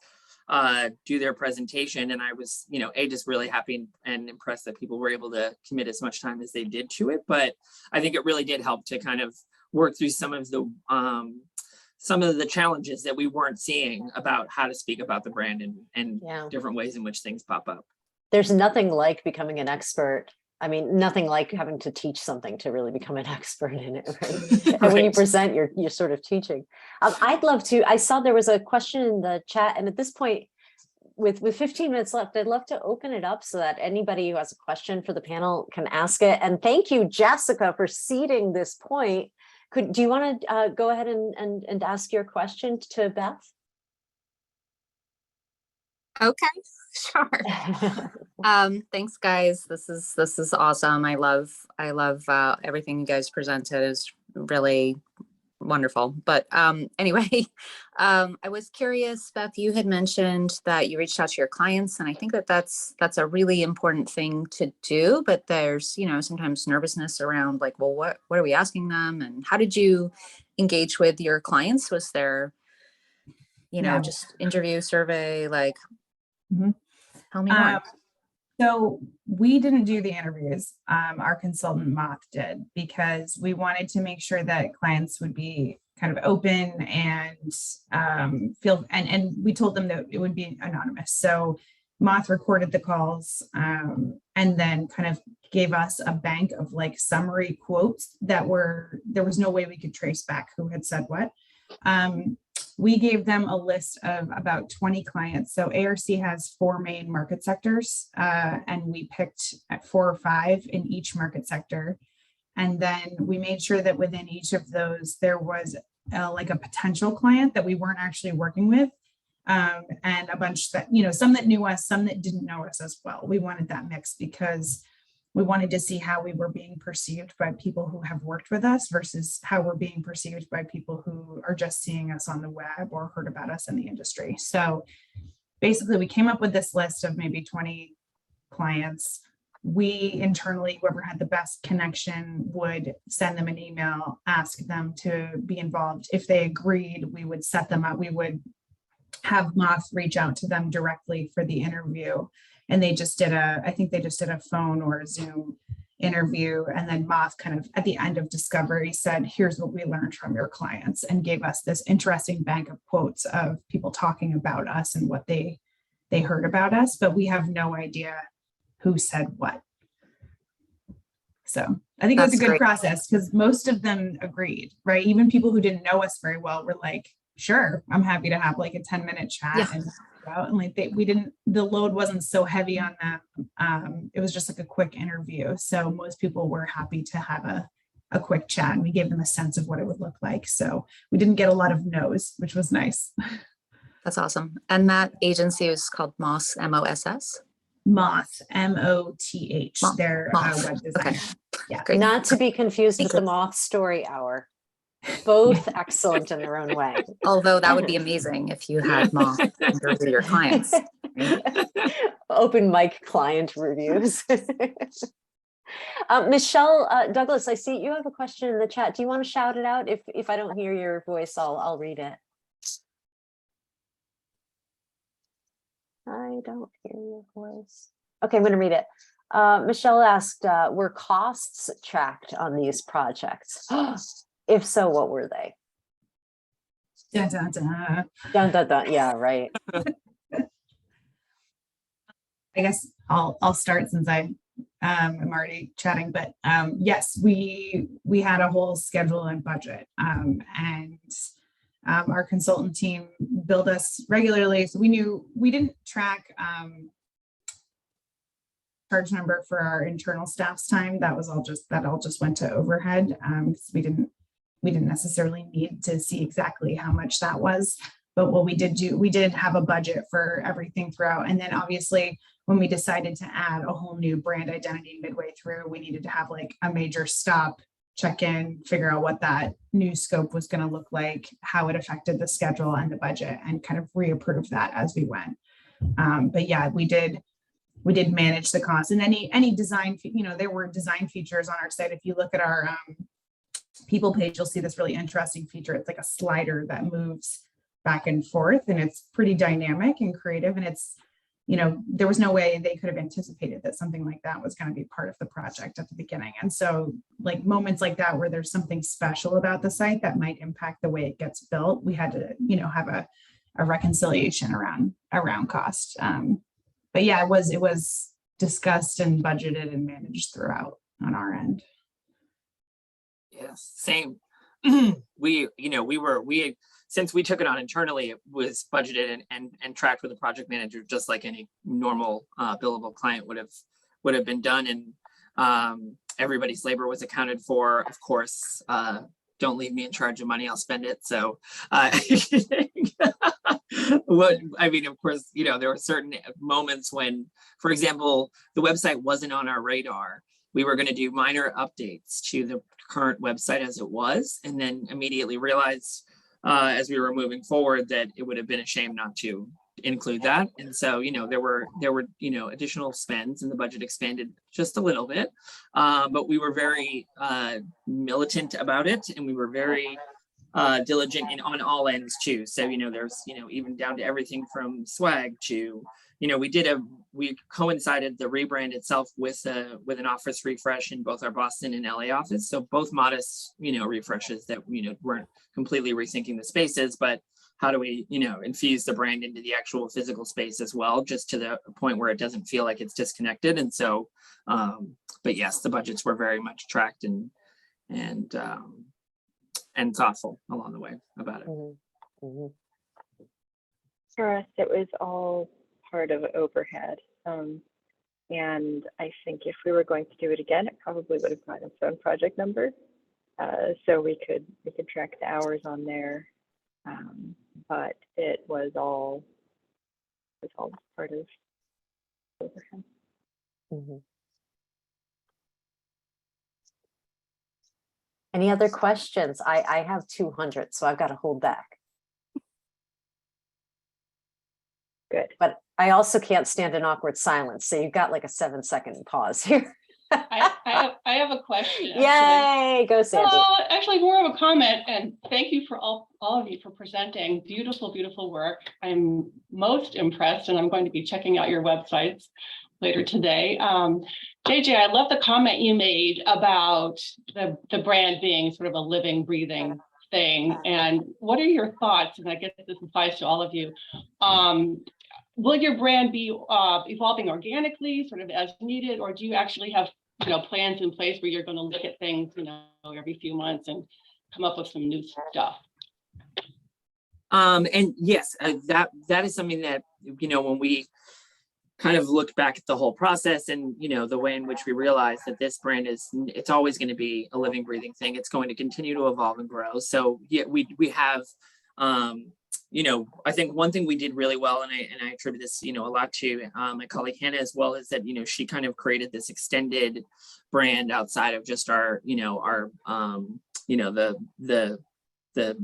do their presentation. And I was, you know, just really happy and impressed that people were able to commit as much time as they did to it. But I think it really did help to kind of work through some of the challenges that we weren't seeing about how to speak about the brand and Yeah. different ways in which things pop up. There's nothing like becoming an expert. I mean, nothing like having to teach something to really become an expert in it, right? And when you Right. present, you're sort of teaching. I'd love to, I saw there was a question in the chat, and at this point, with 15 minutes left, I'd love to open it up so that anybody who has a question for the panel can ask it. And thank you, Jessica, for seeding this point. Do you want to go ahead and ask your question to Beth? Okay, sure. Thanks, guys. This is awesome. I love everything you guys presented is really wonderful. But anyway, I was curious, Beth, you had mentioned that you reached out to your clients, and I think that's a really important thing to do. But there's, you know, sometimes nervousness around like, well, what are we asking them, and how did you engage with your clients? Was there, you know, Yeah. just interview, survey, like? Mhm. Tell me more. So we didn't do the interviews. Our consultant Moth did, because we wanted to make sure that clients would be kind of open and feel, and we told them that it would be anonymous. So Moth recorded the calls and then kind of gave us a bank of like summary quotes that there was no way we could trace back who had said what. We gave them a list of about 20 clients. So ARC has 4 main market sectors, and we picked 4 or 5 in each market sector. And then we made sure that within each of those, there was like a potential client that we weren't actually working with, and a bunch that, you know, some that knew us, some that didn't know us as well. We wanted that mix because we wanted to see how we were being perceived by people who have worked with us versus how we're being perceived by people who are just seeing us on the web or heard about us in the industry. So basically, we came up with this list of maybe 20 clients. We internally, whoever had the best connection, would send them an email, ask them to be involved. If they agreed, we would set them up. We would have Moth reach out to them directly for the interview. And they just did I think they just did a phone or a Zoom interview. And then Moth kind of at the end of discovery said, here's what we learned from your clients, and gave us this interesting bank of quotes of people talking about us and what they heard about us, but we have no idea who said what. So I think it was a That's good great. process, because most of them agreed, right? Even people who didn't know us very well were like, sure, I'm happy to have like a 10-minute chat. Yeah. And out, and like the load wasn't so heavy on them. It was just like a quick interview. So most people were happy to have a quick chat, and we gave them a sense of what it would look like. So we didn't get a lot of no's, which was nice. That's awesome. And that agency is called Moss, M-O-S-S? Moth, M-O-T-H, Moth, their Moth. web design. Okay. Yeah. Great. Not to be confused Thank with the you. Moth Story Hour. both excellent in their own way. Although that would be amazing if you had mom members of your clients. Open mic client reviews. Michelle Douglas, I see you have a question in the chat. Do you want to shout it out? If I don't hear your voice, I'll read it. I don't hear your voice. Okay, I'm going to read it. Michelle asked, were costs tracked on these projects? If so, what were they? Dun, dun, dun. Dun, dun, dun. Yeah, right. I guess I'll start since I'm already chatting, but yes, we had a whole schedule and budget, and our consultant team billed us regularly, so we knew we didn't track charge number for our internal staff's time. That all just went to overhead, because we didn't necessarily need to see exactly how much that was. But what we did have a budget for everything throughout, and then obviously when we decided to add a whole new brand identity midway through, we needed to have like a major stop, check in, figure out what that new scope was going to look like, how it affected the schedule and the budget, and kind of reapprove that as we went. But yeah, we did manage the cost, and any design, there were design features on our site. If you look at our people page, you'll see this really interesting feature. It's like a slider that moves back and forth, and it's pretty dynamic and creative, and it's, there was no way they could have anticipated that something like that was going to be part of the project at the beginning. And so like moments like that, where there's something special about the site that might impact the way it gets built, we had to, have a reconciliation around cost. But yeah, it was discussed and budgeted and managed throughout on our end. Yes, same. Since we took it on internally, it was budgeted and tracked with a project manager, just like any normal billable client would have been done. And everybody's labor was accounted for. Of course, don't leave me in charge of money, I'll spend it. So of course, there were certain moments when, for example, the website wasn't on our radar. We were going to do minor updates to the current website as it was, and then immediately realized as we were moving forward that it would have been a shame not to include that. And so, there were additional spends, and the budget expanded just a little bit, but we were very militant about it, and we were very diligent on all ends too. So, there's, even down to everything from swag to, we coincided the rebrand itself with an office refresh in both our Boston and LA office. So both modest, refreshes that, weren't completely rethinking the spaces, but how do we, infuse the brand into the actual physical space as well, just to the point where it doesn't feel like it's disconnected. And so, but yes, the budgets were very much tracked and thoughtful along the way about it. Mm-hmm. Mm-hmm. For us, it was all part of overhead. And I think if we were going to do it again, it probably would have gotten its own project number. So we could track the hours on there. But it was all part of overhead. Mm-hmm. Any other questions? I have 200, so I've got to hold back. Good. But I also can't stand an awkward silence. So you've got like a 7-second pause here. I have a question. Yay, go Sandy. Well, actually more of a comment, and thank you for all of you for presenting beautiful, beautiful work. I'm most impressed, and I'm going to be checking out your websites later today. JJ, I love the comment you made about the brand being sort of a living, breathing thing. And what are your thoughts? And I guess this applies to all of you. Will your brand be evolving organically, sort of as needed, or do you actually have plans in place where you're going to look at things every few months and come up with some new stuff? And yes, that is something that when we kind of looked back at the whole process and the way in which we realized that this brand it's always going to be a living, breathing thing. It's going to continue to evolve and grow. So yeah, we have I think one thing we did really well, and I attribute this, a lot to my colleague Hannah as well, is that, she kind of created this extended brand outside of just our, the the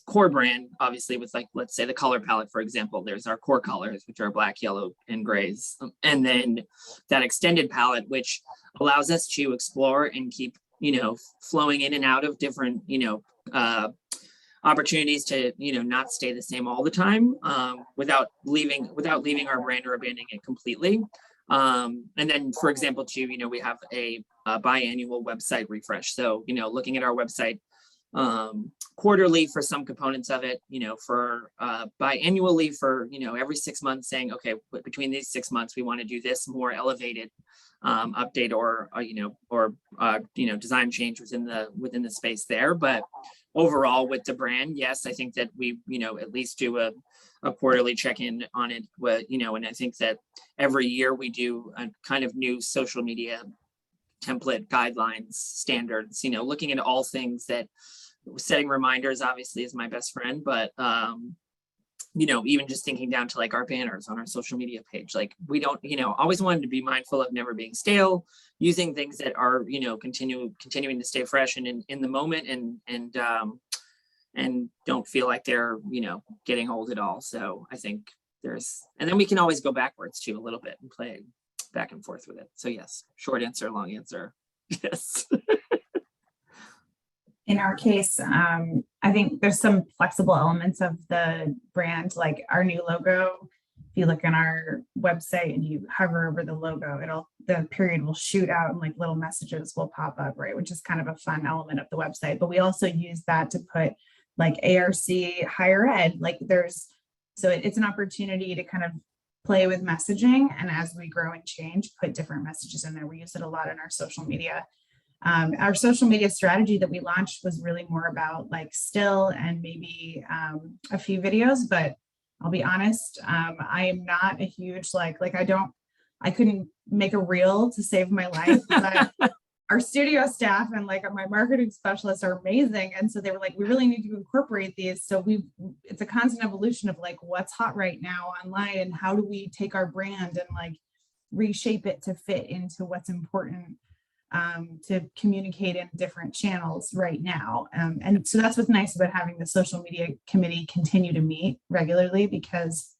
core brand, obviously with like, let's say the color palette, for example, there's our core colors, which are black, yellow, and grays. And then that extended palette, which allows us to explore and keep, you know, flowing in and out of different, you know, opportunities to, you know, not stay the same all the time, without leaving our brand or abandoning it completely. And then, for example, too, you know, we have a biannual website refresh. So, you know, looking at our website quarterly for some components of it, you know, for biannually for, you know, every 6 months, saying, okay, between these 6 months, we want to do this more elevated update or you know, design change within the space there. But overall with the brand, yes, I think that we, you know, at least do a quarterly check-in on it, you know, and I think that every year we do a kind of new social media template, guidelines, standards, you know, looking at all things that setting reminders obviously is my best friend, but you know, even just thinking down to like our banners on our social media page, like we don't, you know, always wanted to be mindful of never being stale, using things that are, you know, continuing to stay fresh and in the moment and don't feel like they're, you know, getting old at all. So I think and then we can always go backwards too a little bit and play back and forth with it. So yes, short answer, long answer. Yes. In our case, I think there's some flexible elements of the brand, like our new logo. If you look on our website and you hover over the logo, the period will shoot out and like little messages will pop up, right? Which is kind of a fun element of the website. But we also use that to put like ARC higher ed, so it's an opportunity to kind of play with messaging. And as we grow and change, put different messages in there. We use it a lot in our social media. Our social media strategy that we launched was really more about like still and maybe a few videos, but I'll be honest, I am not a huge I couldn't make a reel to save my life, but our studio staff and like my marketing specialists are amazing. And so they were like, we really need to incorporate these. So it's a constant evolution of like what's hot right now online and how do we take our brand and like reshape it to fit into what's important to communicate in different channels right now. And so that's what's nice about having the social media committee continue to meet regularly, because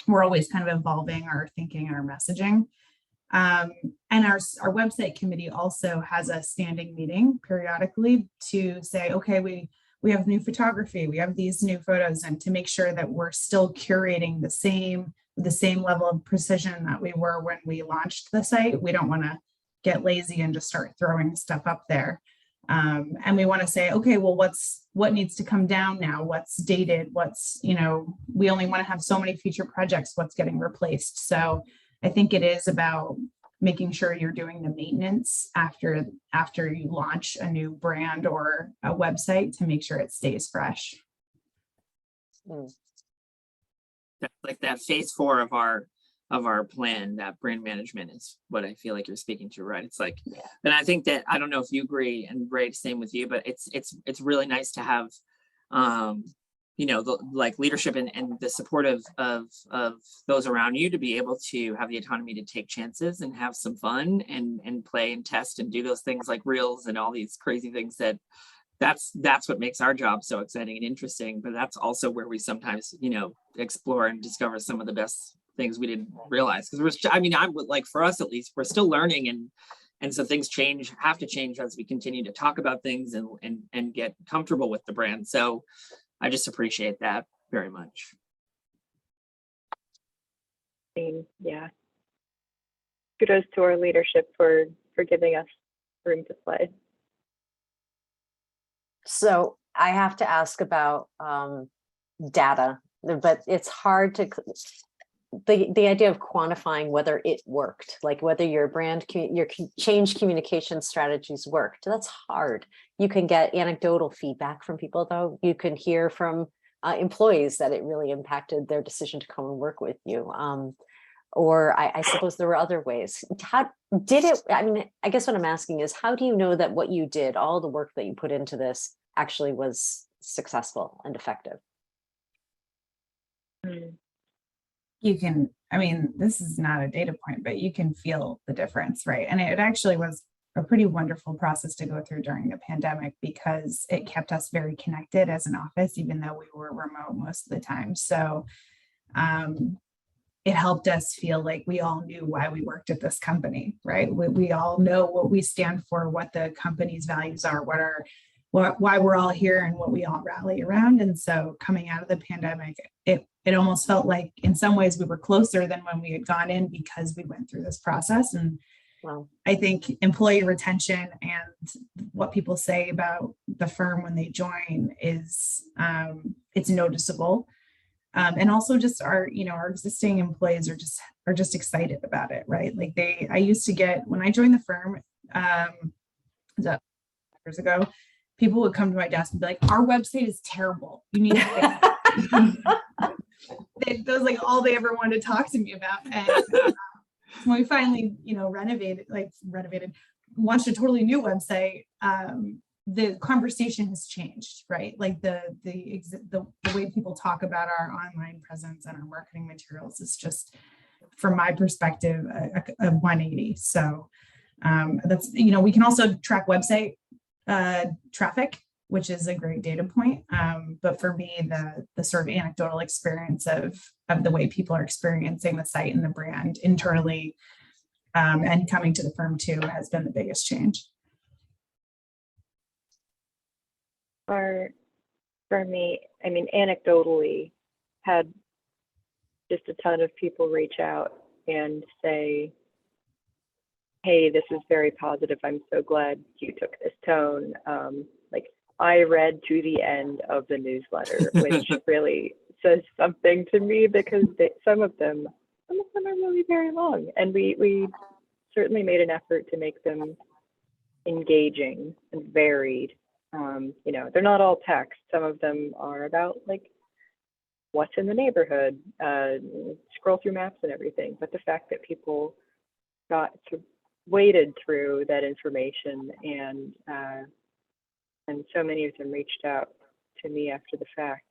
we're always kind of evolving our thinking and our messaging. And our website committee also has a standing meeting periodically to say, okay, we have new photography, we have these new photos, and to make sure that we're still curating the same level of precision that we were when we launched the site. We don't want to get lazy and just start throwing stuff up there. And we want to say, okay, well, what needs to come down now? What's dated? We only want to have so many future projects. What's getting replaced? So I think it is about making sure you're doing the maintenance after you launch a new brand or a website to make sure it stays fresh. Like that phase 4 of our plan, that brand management is what I feel like you're speaking to, right? It's like, yeah. And I think that, I don't know if you agree, and Ray, same with you, but it's really nice to have, you know, the like leadership and the support of those around you to be able to have the autonomy to take chances and have some fun and play and test and do those things like reels and all these crazy things that's what makes our job so exciting and interesting. But that's also where we sometimes, you know, explore and discover some of the best things we didn't realize, because for us at least, we're still learning, and so things have to change as we continue to talk about things and get comfortable with the brand. So I just appreciate that very much. Yeah. Kudos to our leadership for giving us room to play. So I have to ask about data, but it's hard to, the idea of quantifying whether it worked, like whether your your change communication strategies worked. That's hard. You can get anecdotal feedback from people, though. You can hear from employees that it really impacted their decision to come and work with you. Or I suppose there were other ways. How did it, I mean, I guess what I'm asking is, how do you know that what you did, all the work that you put into this, actually was successful and effective? You can, I mean, this is not a data point, but you can feel the difference, right? And it actually was a pretty wonderful process to go through during the pandemic because it kept us very connected as an office, even though we were remote most of the time. So it helped us feel like we all knew why we worked at this company, right? We all know what we stand for, what the company's values are, why we're all here and what we all rally around. And so coming out of the pandemic, it almost felt like in some ways we were closer than when we had gone in because we went through this process. And Wow. I think employee retention and what people say about the firm when they join is it's noticeable. And also just our existing employees are just excited about it, right? Like I used to get, when I joined the firm years ago, people would come to my desk and be like, our website is terrible. You need to fix it. That was like all they ever wanted to talk to me about. And when we finally, renovated, launched a totally new website, the conversation has changed, right? Like the way people talk about our online presence and our marketing materials is just, from my perspective, a 180. So that's, we can also track website traffic, which is a great data point. But for me, the sort of anecdotal experience of the way people are experiencing the site and the brand internally and coming to the firm too has been the biggest change. For me, I mean, anecdotally, had just a ton of people reach out and say, hey, this is very positive. I'm so glad you took this tone. Like I read to the end of the newsletter, which really says something to me because some of them are really very long. And we certainly made an effort to make them engaging and varied. They're not all text. Some of them are about like what's in the neighborhood, scroll through maps and everything. But the fact that people got to waded through that information and so many of them reached out to me after the fact,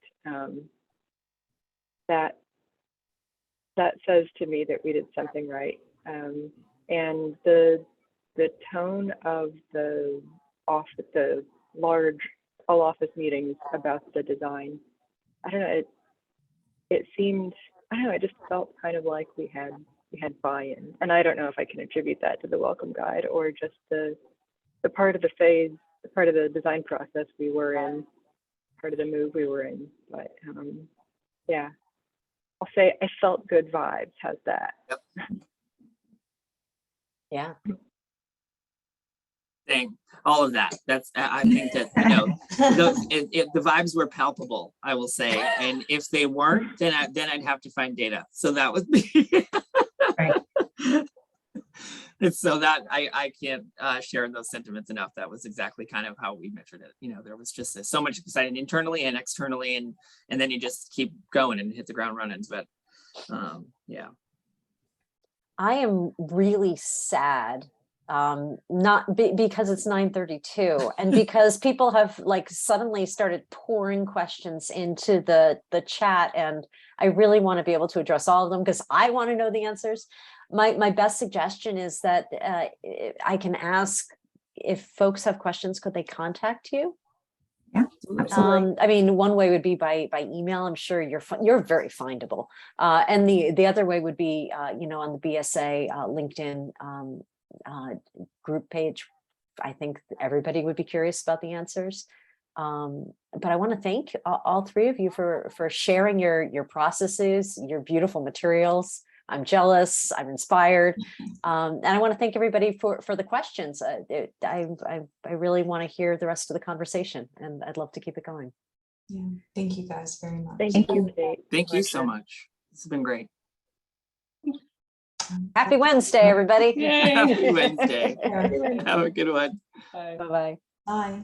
that says to me that we did something right. And the tone of the large all office meetings about the design, I don't know, it seemed, I don't know, it just felt kind of like we had buy-in. And I don't know if I can attribute that to the welcome guide or just the part of the phase, the part of the design process we were in, part of the move we were in. But yeah, I'll say I felt good vibes. How's that? Yep. Yeah. Thing, all of that. That's, I think that, the vibes were palpable, I will say. And if they weren't, then I'd have to find data. So that was me. Right. And so that I can't share those sentiments enough. That was exactly kind of how we measured it. There was just so much excitement internally and externally, and then you just keep going and hit the ground running. But yeah. I am really sad, because it's 9:32 and because people have like suddenly started pouring questions into the chat, and I really want to be able to address all of them because I want to know the answers. My best suggestion is that I can ask if folks have questions, could they contact you? Yeah, absolutely. I mean, one way would be by email. I'm sure you're very findable. And the other way would be, on the BSA LinkedIn group page. I think everybody would be curious about the answers. But I want to thank all three of you for sharing your processes, your beautiful materials. I'm jealous, I'm inspired. And I want to thank everybody for the questions. I really want to hear the rest of the conversation, and I'd love to keep it going. Yeah, thank you guys very much. Thank you, Kate. Thank you so much. This has been great. Happy Wednesday, everybody. Yay. Happy Wednesday. Yeah. Have a good one. Bye. Bye-bye. Bye.